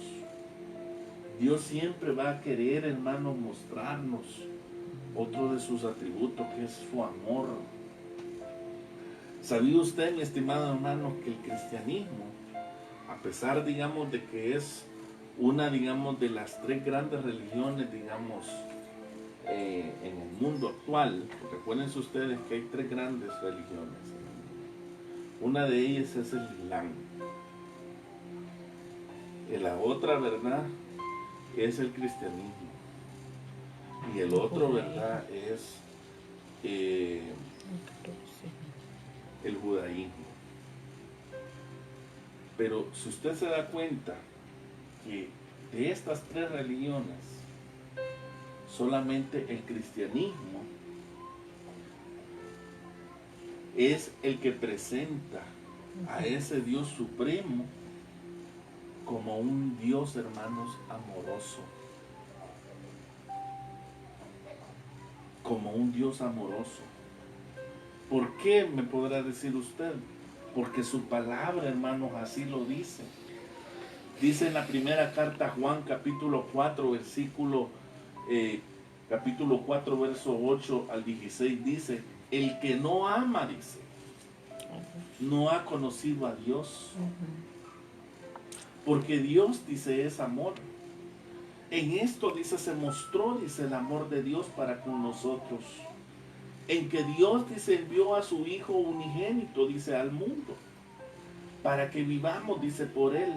Dios siempre va a querer, hermanos, mostrarnos otro de sus atributos, que es su amor. ¿Sabía usted, mi estimado hermano, que el cristianismo, a pesar, digamos, de que es una, digamos, de las tres grandes religiones, digamos, en el mundo actual, porque acuérdense ustedes que hay tres grandes religiones. Una de ellas es el Islam. Y la otra, ¿verdad?, es el cristianismo. Y el otro, ¿verdad?, es el judaísmo. Pero si usted se da cuenta que de estas tres religiones, solamente el cristianismo es el que presenta a ese Dios supremo como un Dios, hermanos, amoroso. Como un Dios amoroso. ¿Por qué, me podrá decir usted? Porque su palabra, hermanos, así lo dice. Dice en la primera carta a Juan, capítulo 4, capítulo 4, verso 8 al 16, dice: el que no ama, dice, no ha conocido a Dios. Porque Dios, dice, es amor. En esto, dice, se mostró, dice, el amor de Dios para con nosotros. En que Dios, dice, envió a su Hijo unigénito, dice, al mundo, para que vivamos, dice, por Él.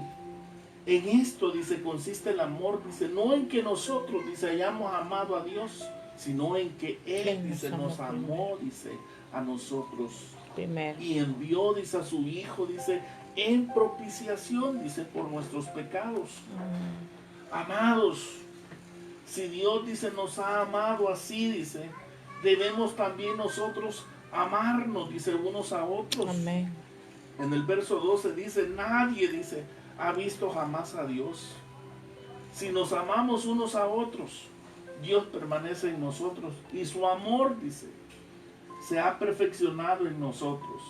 En esto, dice, consiste el amor, dice, no en que nosotros, dice, hayamos amado a Dios, sino en que Él, dice, nos amó, dice, a nosotros. Primero. Y envió, dice, a su Hijo, dice, en propiciación, dice, por nuestros pecados. Amados, si Dios, dice, nos ha amado así, dice, debemos también nosotros amarnos, dice, unos a otros. Amén. En el verso 12 dice: nadie, dice, ha visto jamás a Dios. Si nos amamos unos a otros, Dios permanece en nosotros y su amor, dice, se ha perfeccionado en nosotros.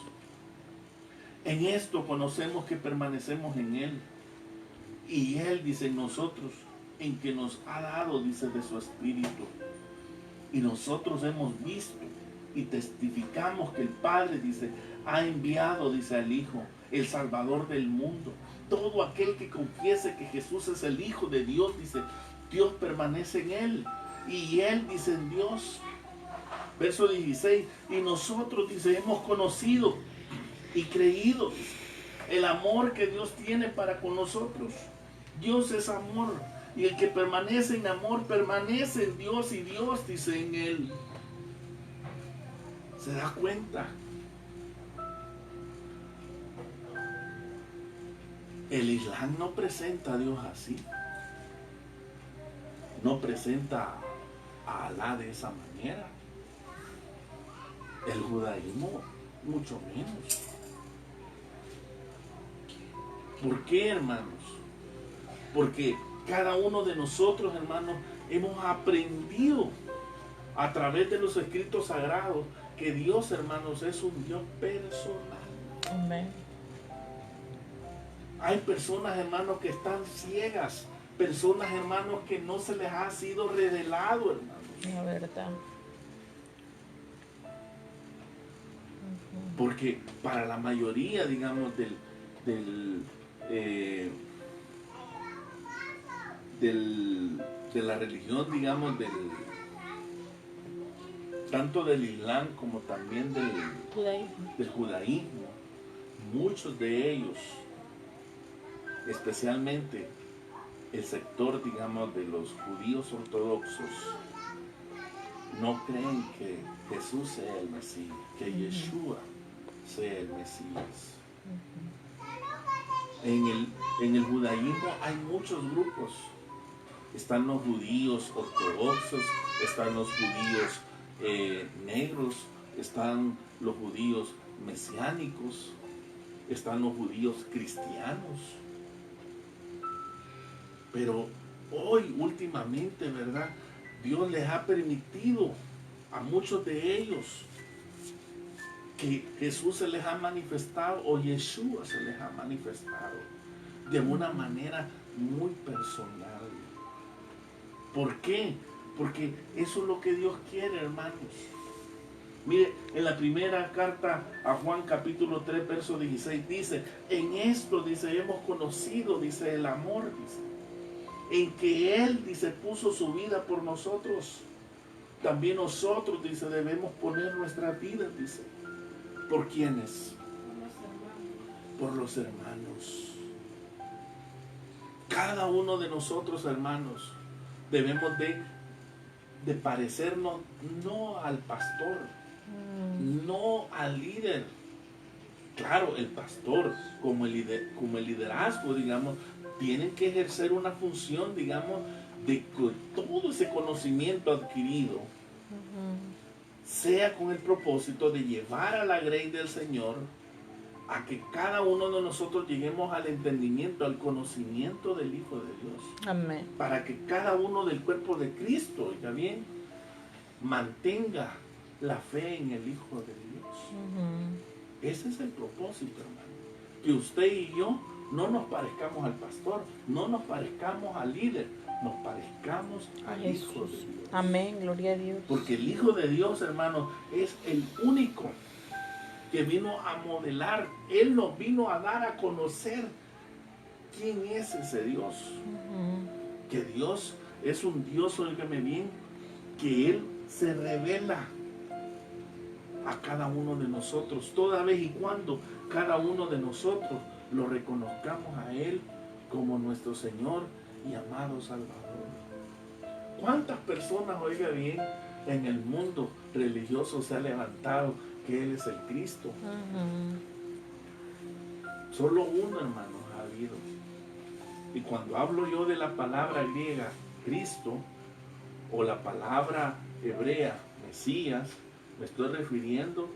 En esto conocemos que permanecemos en Él y Él, dice, en nosotros, en que nos ha dado, dice, de su Espíritu. Y nosotros hemos visto y testificamos que el Padre, dice, ha enviado, dice, al Hijo, el Salvador del mundo. Todo aquel que confiese que Jesús es el Hijo de Dios, dice, Dios permanece en Él y Él, dice, en Dios. Verso 16, y nosotros, dice, hemos conocido y creído, dice, el amor que Dios tiene para con nosotros. Dios es amor, y el que permanece en amor permanece en Dios y Dios, dice, en Él. ¿Se da cuenta? El Islam no presenta a Dios así. No presenta a Alá de esa manera. El judaísmo mucho menos. ¿Por qué, hermanos? Porque cada uno de nosotros, hermanos, hemos aprendido a través de los escritos sagrados que Dios, hermanos, es un Dios personal. Amén. Hay personas, hermanos, que están ciegas. Personas, hermanos, que no se les ha sido revelado, hermanos. La verdad. Porque para la mayoría, digamos, de la religión, digamos, tanto del Islam como también del judaísmo, muchos de ellos, especialmente el sector, digamos, de los judíos ortodoxos, no creen que Jesús sea el Mesías, que Yeshua sea el Mesías. En el judaísmo hay muchos grupos. Están los judíos ortodoxos, están los judíos negros, están los judíos mesiánicos, están los judíos cristianos. Pero hoy, últimamente, ¿verdad? Dios les ha permitido a muchos de ellos que Jesús se les ha manifestado, o Yeshua se les ha manifestado de una manera muy personal. ¿Por qué? Porque eso es lo que Dios quiere, hermanos. Mire, en la primera carta a Juan capítulo 3, verso 16, dice, en esto, dice, hemos conocido, dice, el amor, dice, en que Él, dice, puso su vida por nosotros. También nosotros, dice, debemos poner nuestra vida, dice. ¿Por quiénes? Por los hermanos. Cada uno de nosotros, hermanos, debemos de parecernos no al pastor, no al líder. Claro, el pastor como el liderazgo, digamos, tienen que ejercer una función, digamos, de que todo ese conocimiento adquirido sea con el propósito de llevar a la grey del Señor a que cada uno de nosotros lleguemos al entendimiento, al conocimiento del Hijo de Dios. Amén. Para que cada uno del cuerpo de Cristo, oiga bien, mantenga la fe en el Hijo de Dios. Ese es el propósito, hermano. Que usted y yo no nos parezcamos al pastor, no nos parezcamos al líder, nos parezcamos al Hijo de Dios. Amén, gloria a Dios. Porque el Hijo de Dios, hermano, es el único que vino a modelar. Él nos vino a dar a conocer quién es ese Dios. Que Dios es un Dios, óigame bien, que Él se revela a cada uno de nosotros, toda vez y cuando cada uno de nosotros lo reconozcamos a Él como nuestro Señor y amado Salvador. ¿Cuántas personas, oiga bien, en el mundo religioso se ha levantado que Él es el Cristo? Solo uno, hermanos, ha habido. Y cuando hablo yo de la palabra griega Cristo o la palabra hebrea Mesías, me estoy refiriendo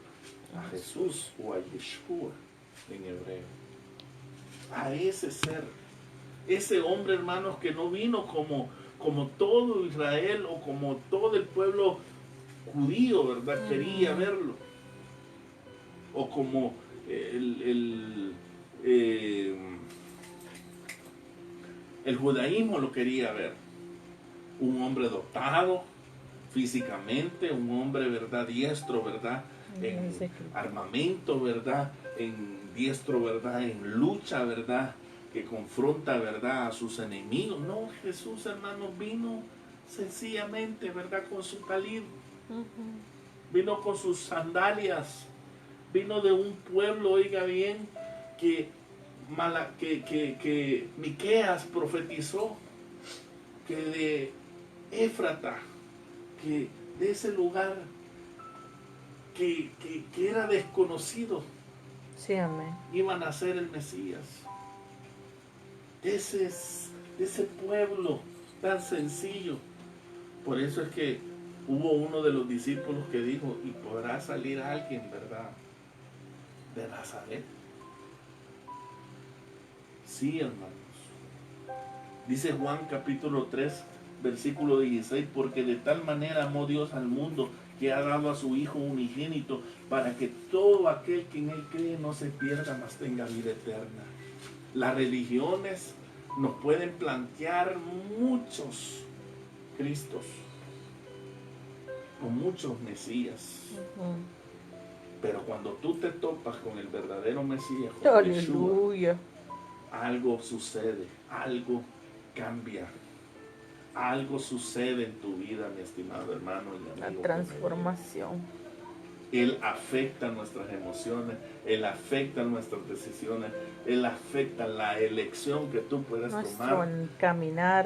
a Jesús o a Yeshua en hebreo. A ese ser, ese hombre, hermanos, que no vino como todo Israel o como todo el pueblo judío, ¿verdad? Quería verlo. O como el judaísmo lo quería ver. Un hombre dotado físicamente, un hombre, ¿verdad? Diestro, ¿verdad? En armamento, ¿verdad? Diestro, ¿verdad? En lucha, ¿verdad? Que confronta, ¿verdad? A sus enemigos. No, Jesús, hermanos, vino sencillamente, ¿verdad? Con su talid. Vino con sus sandalias. Vino de un pueblo, oiga bien, que Miqueas profetizó, que de Éfrata, que de ese lugar que era desconocido, sí, amén, iba a nacer el Mesías. De ese pueblo tan sencillo. Por eso es que hubo uno de los discípulos que dijo, y podrá salir alguien, ¿verdad?, de Nazaret. Sí, hermanos. Dice Juan capítulo 3, versículo 16, porque de tal manera amó Dios al mundo que ha dado a su Hijo unigénito para que todo aquel que en Él cree no se pierda, mas tenga vida eterna. Las religiones nos pueden plantear muchos Cristos o muchos Mesías. Pero cuando tú te topas con el verdadero Mesías, con Yeshua, algo sucede, algo cambia, algo sucede en tu vida, mi estimado hermano y amigo. La transformación. Él afecta nuestras emociones, Él afecta nuestras decisiones, Él afecta la elección que tú puedes tomar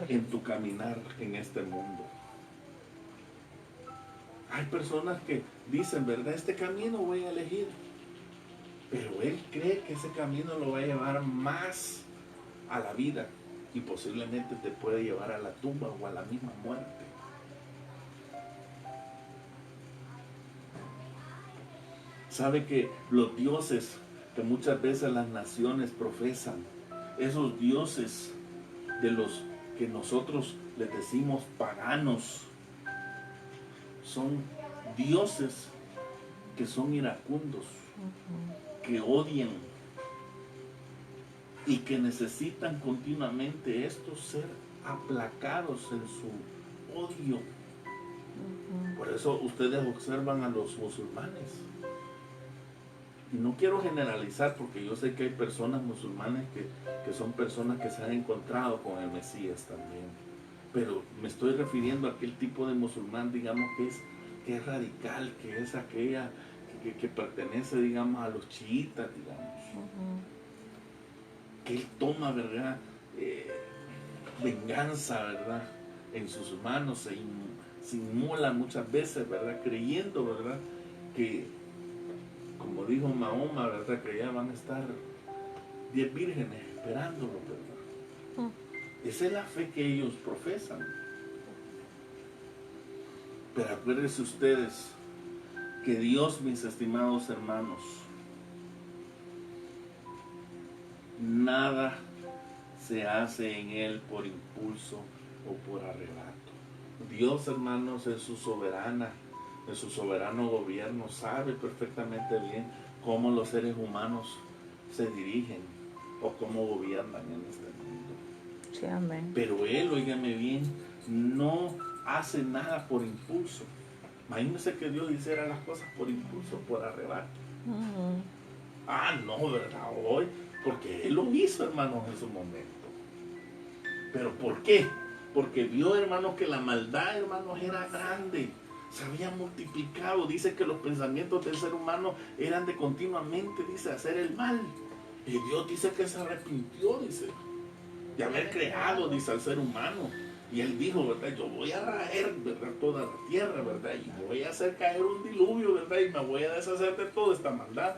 en tu caminar en este mundo. Hay personas que dicen, ¿verdad? Este camino voy a elegir. Pero él cree que ese camino lo va a llevar más a la vida y posiblemente te puede llevar a la tumba o a la misma muerte. Sabe que los dioses que muchas veces las naciones profesan, esos dioses de los que nosotros les decimos paganos, son dioses que son iracundos, que odian y que necesitan continuamente estos ser aplacados en su odio. Por eso ustedes observan a los musulmanes. Y no quiero generalizar porque yo sé que hay personas musulmanes que son personas que se han encontrado con el Mesías también. Pero me estoy refiriendo a aquel tipo de musulmán, digamos, que es radical, que es aquella que pertenece, digamos, a los chiitas, digamos. Que él toma, ¿verdad? Venganza, ¿verdad? En sus manos, se inmola muchas veces, ¿verdad? Creyendo, ¿verdad? Que, como dijo Mahoma, ¿verdad? Que ya van a estar 10 vírgenes esperándolo, ¿verdad? Esa es la fe que ellos profesan. Pero acuérdense ustedes que Dios, mis estimados hermanos, nada se hace en Él por impulso o por arrebato. Dios, hermanos, en su soberano gobierno, sabe perfectamente bien cómo los seres humanos se dirigen o cómo gobiernan en este mundo. Sí, amén. Pero Él, óigame bien, no hace nada por impulso. Imagínense que Dios hiciera las cosas por impulso, por arrebato. Ah, no, ¿verdad? Hoy, porque Él lo hizo, hermanos, en su momento. ¿Pero por qué? Porque vio, hermanos, que la maldad, hermanos, era grande. Se había multiplicado. Dice que los pensamientos del ser humano eran de continuamente, dice, hacer el mal. Y Dios dice que se arrepintió, dice, de haber creado, dice, al ser humano. Y Él dijo, ¿verdad? Yo voy a raer, ¿verdad? Toda la tierra, ¿verdad? Y voy a hacer caer un diluvio, ¿verdad? Y me voy a deshacer de toda esta maldad.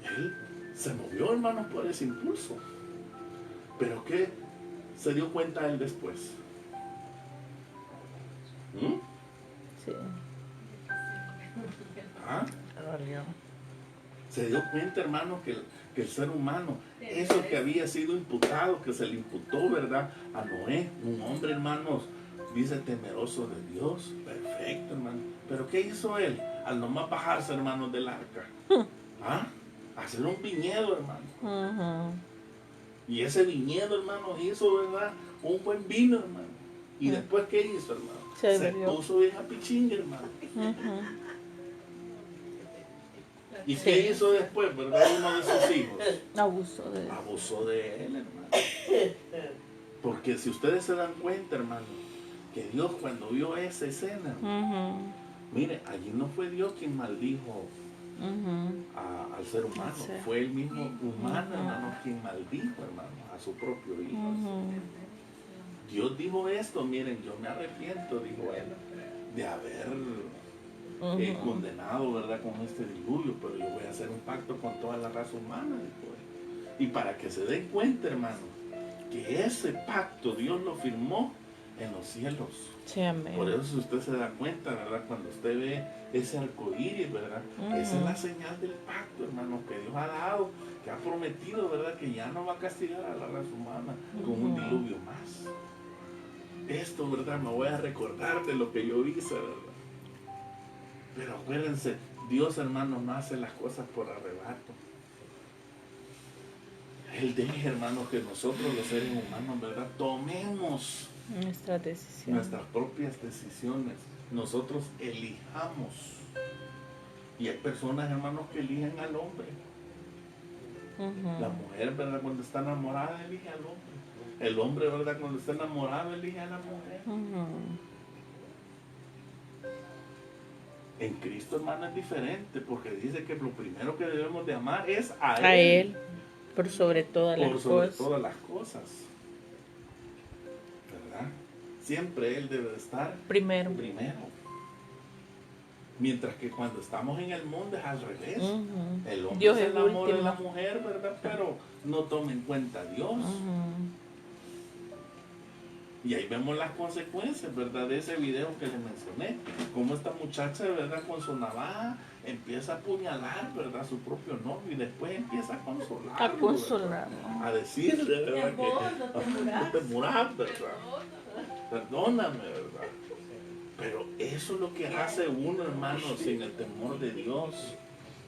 Él se movió, hermanos, por ese impulso. Pero ¿qué se dio cuenta Él después? Sí. ¿Ah? Valió. Se dio cuenta, hermano, que el ser humano, eso que había sido imputado, que se le imputó, ¿verdad? A Noé, un hombre, hermanos, dice temeroso de Dios, perfecto, hermano. Pero ¿qué hizo él? Al nomás bajarse, hermanos, del arca. ¿Ah? Hacer un viñedo, hermano. Y ese viñedo, hermano, hizo, ¿verdad? Un buen vino, hermano. Y después, ¿qué hizo, hermano? Se puso bien a pichín, hermano. ¿Y qué hizo después, verdad? Uno de sus hijos. Abusó de él, hermano. Porque si ustedes se dan cuenta, hermano, que Dios cuando vio esa escena, mire, allí no fue Dios quien maldijo al ser humano, fue el mismo humano, hermano, quien maldijo, hermano, a su propio hijo. Dios dijo esto, miren, yo me arrepiento, dijo él, de haber condenado, ¿verdad?, con este diluvio, pero yo voy a hacer un pacto con toda la raza humana, dijo él. Y para que se den cuenta, hermano, que ese pacto Dios lo firmó en los cielos. Sí, amén. Por eso si usted se da cuenta, ¿verdad?, cuando usted ve ese arcoíris, ¿verdad? Esa es la señal del pacto, hermano, que Dios ha dado, que ha prometido, ¿verdad?, que ya no va a castigar a la raza humana con un diluvio más. Esto, ¿verdad?, me voy a recordar de lo que yo hice, ¿verdad? Pero acuérdense, Dios, hermano, no hace las cosas por arrebato. Él deja, hermano, que nosotros los seres humanos, ¿verdad?, tomemos nuestras propias decisiones. Nosotros elijamos. Y hay personas, hermanos, que eligen al hombre. La mujer, ¿verdad?, cuando está enamorada, elige al hombre. El hombre, ¿verdad?, cuando está enamorado, elige a la mujer. En Cristo, hermano, es diferente, porque dice que lo primero que debemos de amar es a Él. Por sobre todas las cosas. Todas las cosas. ¿Verdad? Siempre Él debe de estar primero. Mientras que cuando estamos en el mundo es al revés. El hombre Dios se es enamora de la último. mujer, ¿verdad? Pero no toma en cuenta a Dios. Y ahí vemos las consecuencias, ¿verdad? De ese video que les mencioné. Como esta muchacha, ¿verdad? Con su navaja empieza a apuñalar, ¿verdad? A su propio novio y después empieza a consolarlo. A consolarlo. A decirle, ¿verdad? No te muras, ¿verdad? Perdóname, ¿verdad? Pero eso es lo que hace uno, hermano, sin el temor de Dios.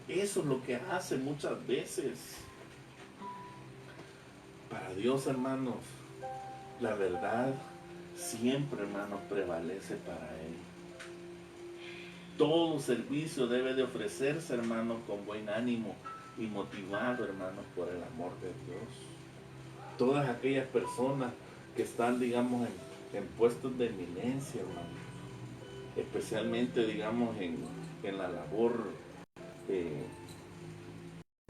Eso es lo que hace muchas veces. Para Dios, hermanos, la verdad siempre, hermanos, prevalece para Él. Todo servicio debe de ofrecerse, hermanos, con buen ánimo y motivado, hermanos, por el amor de Dios. Todas aquellas personas que están, digamos, en puestos de eminencia, hermanos, especialmente, digamos, en la labor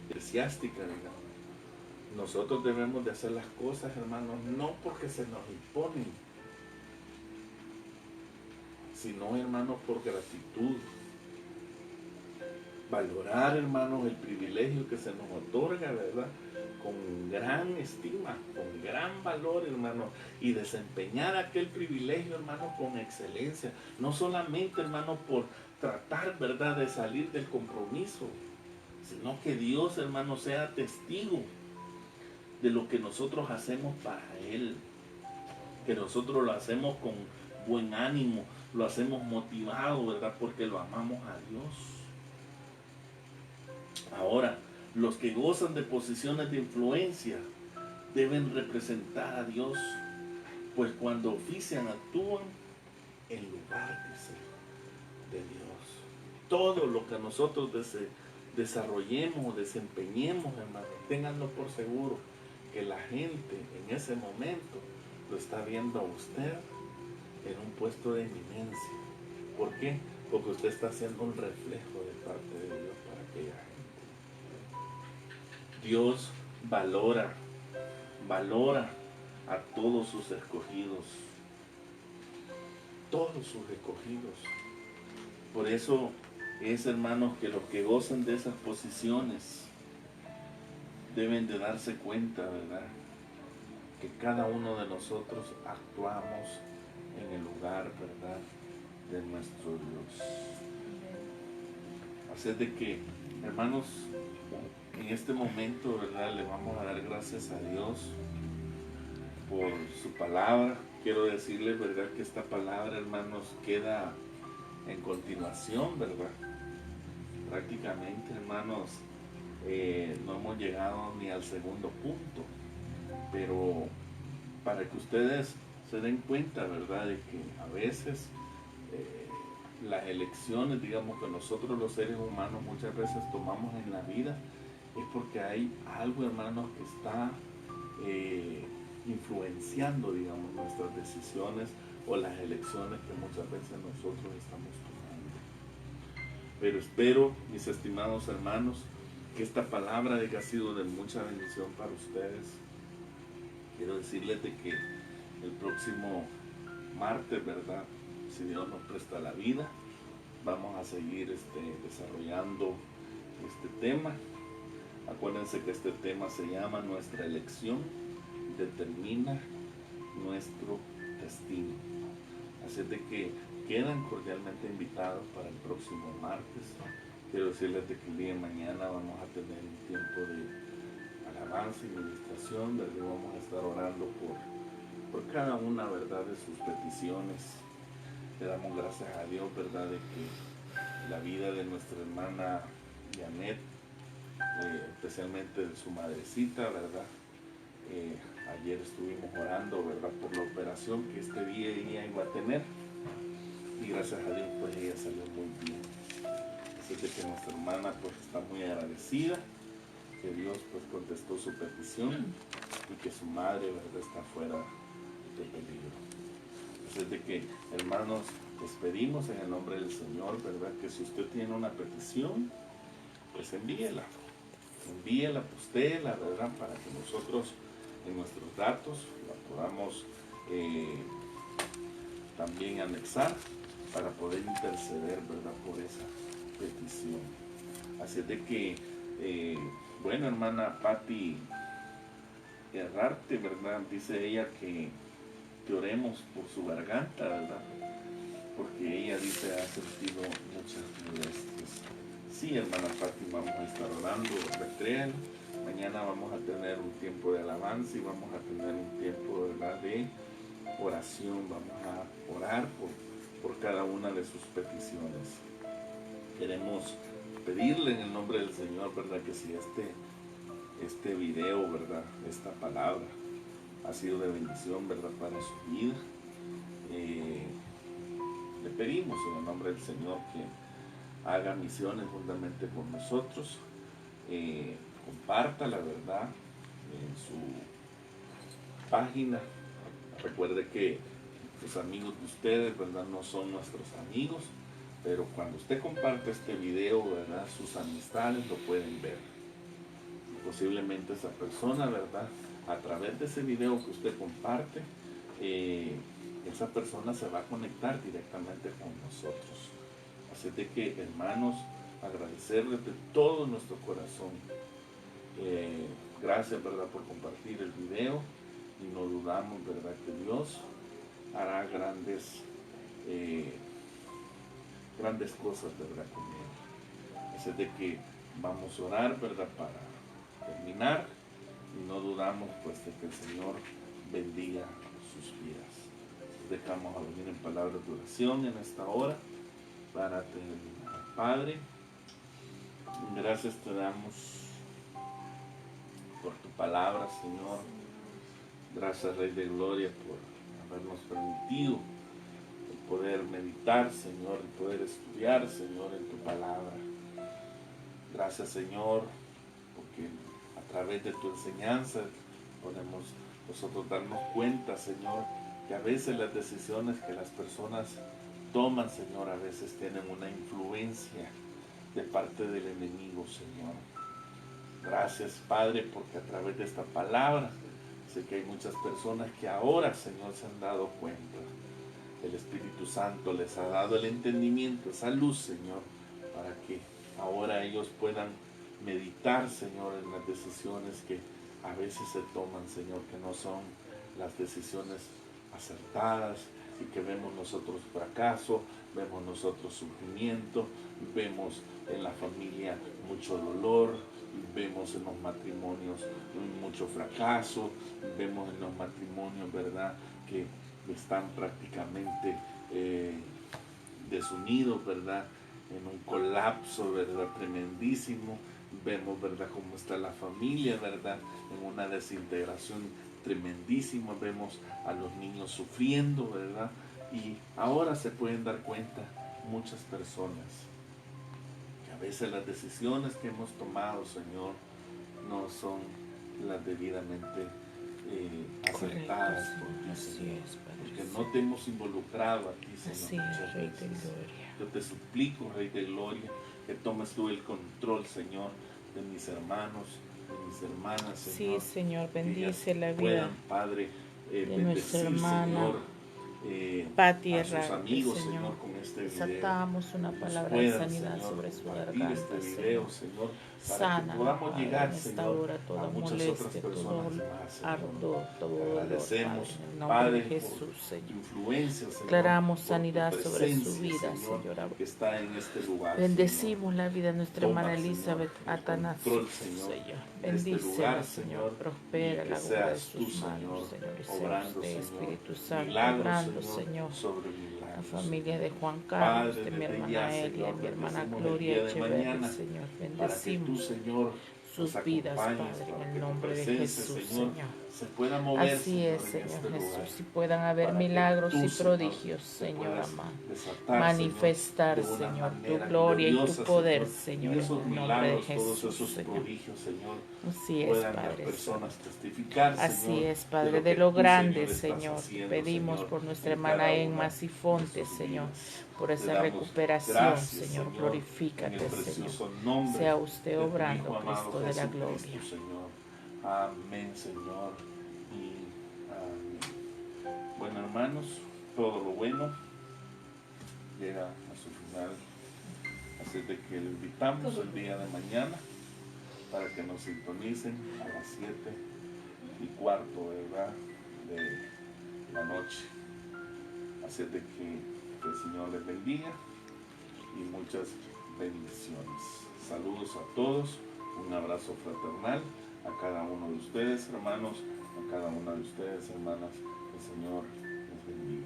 eclesiástica, digamos. Nosotros debemos de hacer las cosas, hermanos, no porque se nos imponen, sino, hermanos, por gratitud. Valorar, hermanos, el privilegio que se nos otorga, ¿verdad? Con gran estima, con gran valor, hermanos, y desempeñar aquel privilegio, hermanos, con excelencia. No solamente, hermanos, por tratar, ¿verdad?, de salir del compromiso, sino que Dios, hermanos, sea testigo de lo que nosotros hacemos para Él, que nosotros lo hacemos con buen ánimo, lo hacemos motivado, ¿verdad? Porque lo amamos a Dios. Ahora, los que gozan de posiciones de influencia deben representar a Dios, pues cuando ofician, actúan en lugar de Dios. Todo lo que nosotros desarrollemos, desempeñemos, hermanos, ténganlo por seguro que la gente en ese momento lo está viendo a usted en un puesto de eminencia. ¿Por qué? Porque usted está haciendo un reflejo de parte de Dios para aquella gente. Dios valora a todos sus escogidos. Todos sus escogidos. Por eso es, hermanos, que los que gozan de esas posiciones deben de darse cuenta, ¿verdad?, que cada uno de nosotros actuamos en el lugar, ¿verdad?, de nuestro Dios. Así es de que, hermanos, en este momento, ¿verdad?, le vamos a dar gracias a Dios por su palabra. Quiero decirles, ¿verdad?, que esta palabra, hermanos, queda en continuación, ¿verdad? Prácticamente, hermanos, no hemos llegado ni al segundo punto, pero para que ustedes se den cuenta, ¿verdad?, de que a veces las elecciones, digamos, que nosotros los seres humanos muchas veces tomamos en la vida, es porque hay algo, hermanos, que está influenciando, digamos, nuestras decisiones o las elecciones que muchas veces nosotros estamos tomando. Pero espero, mis estimados hermanos, que esta palabra haya sido de mucha bendición para ustedes. Quiero decirles de que el próximo martes, ¿verdad?, si Dios nos presta la vida, vamos a seguir desarrollando este tema. Acuérdense que este tema se llama Nuestra elección determina nuestro destino. Así de que quedan cordialmente invitados para el próximo martes. Quiero decirles de que el día de mañana vamos a tener un tiempo de alabanza y ministración, ¿verdad? Vamos a estar orando por cada una, ¿verdad?, de sus peticiones. Le damos gracias a Dios, ¿verdad?, de que la vida de nuestra hermana Janet, especialmente de su madrecita, ¿verdad? Ayer estuvimos orando, ¿verdad?, por la operación que este día ella iba a tener, y gracias a Dios pues ella salió muy bien. Así que nuestra hermana pues está muy agradecida que Dios pues contestó su petición y que su madre, ¿verdad?, está fuera de peligro. Así de que, hermanos, les pedimos en el nombre del Señor, ¿verdad?, que si usted tiene una petición, pues envíela, postéela, ¿verdad?, para que nosotros en nuestros datos la podamos también anexar para poder interceder, ¿verdad?, por esa petición. Así de que, bueno, hermana Patti Herrarte, ¿verdad?, dice ella que que oremos por su garganta, ¿verdad? Porque ella dice ha sentido muchas molestias. Sí, hermana Fátima, vamos a estar orando, créanlo. Mañana vamos a tener un tiempo de alabanza y vamos a tener un tiempo, ¿verdad?, de oración. Vamos a orar por cada una de sus peticiones. Queremos pedirle en el nombre del Señor, ¿verdad?, que si este video, ¿verdad?, esta palabra ha sido de bendición, ¿verdad?, para su vida, le pedimos en el nombre del Señor que haga misiones juntamente con nosotros, comparta la verdad en su página. Recuerde que los amigos de ustedes, ¿verdad?, no son nuestros amigos, pero cuando usted comparte este video, ¿verdad?, sus amistades lo pueden ver. Y posiblemente esa persona, ¿verdad?, a través de ese video que usted comparte, esa persona se va a conectar directamente con nosotros. Así de que, hermanos, agradecerles de todo nuestro corazón. Gracias, ¿verdad?, por compartir el video, y no dudamos, ¿verdad?, que Dios hará grandes cosas, ¿verdad?, con él. Así de que vamos a orar, ¿verdad?, para terminar, y no dudamos, pues, de que el Señor bendiga sus vidas. Dejamos a venir en palabras de oración en esta hora para terminar. Padre, gracias te damos por tu palabra, Señor. Gracias, Rey de Gloria, por habernos permitido el poder meditar, Señor, el poder estudiar, Señor, en tu palabra. Gracias, Señor, porque a través de tu enseñanza podemos nosotros darnos cuenta, Señor, que a veces las decisiones que las personas toman, Señor, a veces tienen una influencia de parte del enemigo, Señor. Gracias, Padre, porque a través de esta palabra sé que hay muchas personas que ahora, Señor, se han dado cuenta. El Espíritu Santo les ha dado el entendimiento, esa luz, Señor, para que ahora ellos puedan meditar, Señor, en las decisiones que a veces se toman, Señor, que no son las decisiones acertadas, y que vemos nosotros fracaso, vemos nosotros sufrimiento, vemos en la familia mucho dolor, vemos en los matrimonios mucho fracaso, vemos en los matrimonios, ¿verdad?, que están prácticamente desunidos, ¿verdad?, en un colapso, ¿verdad?, tremendísimo. Vemos, ¿verdad?, cómo está la familia, ¿verdad?, en una desintegración tremendísima. Vemos a los niños sufriendo, ¿verdad? Y ahora se pueden dar cuenta muchas personas que a veces las decisiones que hemos tomado, Señor, no son las debidamente acertadas por ti, Señor, porque no te hemos involucrado a ti, Señor, muchas veces. Yo te suplico, Rey de Gloria, que tomes tú el control, Señor, de mis hermanos, de mis hermanas, Señor. Sí, Señor, bendice la vida puedan, Padre, de nuestra hermana Señor, Pati a sus Herrarte, amigos, Señor. Señor, con este video. Desatamos una Ellos palabra de puedan, sanidad Señor, sobre su compartir garganta, este video, Señor. para que Sana, podamos Padre, llegar, en esta Señor, hora a toda muchas molestia, otras todo personas más, Señor. ardor, todo Te dolor, agradecemos, Padre, en el nombre Padre, de Jesús, por tu Señor. influencia, Señor, Declaramos por tu sanidad sobre su presencia, vida, Señor, Señor. que está en este lugar, Bendecimos Señor. la vida de nuestra Toma, hermana Señor, Elizabeth el Atanasio, control, Señor, Señor. de este Bendícela, lugar, Señor. Señor, Prospera y que la obra de seas tú, sus manos, Señor. Y sea obrando, usted, Señor, Espíritu Santo, milagros, obrando, Señor. sobre La milagros, familia Señor. de Juan Carlos, Padre, de mi desde hermana ya, Elia, de Señor, mi hermana bendecimos el Gloria día de Echeverri, mañana, Señor. para que tú, Bendecimos Señor, nos sus vidas, acompañes, Padre, para en que el tu nombre de presencia, Jesús, Señor, Señor. se pueda mover, Así Señor, es, en Señor este lugar. Jesús, y puedan haber Para que milagros tú, y Señor, prodigios, te Señor puedas amado. desatar, Manifestar, Señor, de una Señor, tu manera gloria y tu gloriosa, poder, Señor, Señor, y en esos el nombre de milagros, todos Jesús, esos Señor. prodigios, Señor, Así es, puedan las Padre personas Santo. testificar, Así Señor, es, de Padre, lo de que lo tú, grande, Señor, estás Señor. Te haciendo, pedimos Señor, por nuestra en hermana cada Emma una de Sifonte, sus Señor, vidas. por Te esa damos recuperación, gracias, Señor. Señor, en Glorifícate, el Señor. precioso nombre Sea usted de tu obrando, Hijo amado Cristo de la Jesucristo, gloria. Señor. Amén, Señor, y amén. Bueno, hermanos, todo lo bueno llega a su final. Así de que le invitamos el día de mañana para que nos sintonicen a las 7:15, ¿verdad?, la noche. Así de que el Señor les bendiga y muchas bendiciones. Saludos a todos, un abrazo fraternal a cada uno de ustedes, hermanos, a cada una de ustedes, hermanas. El Señor les bendiga.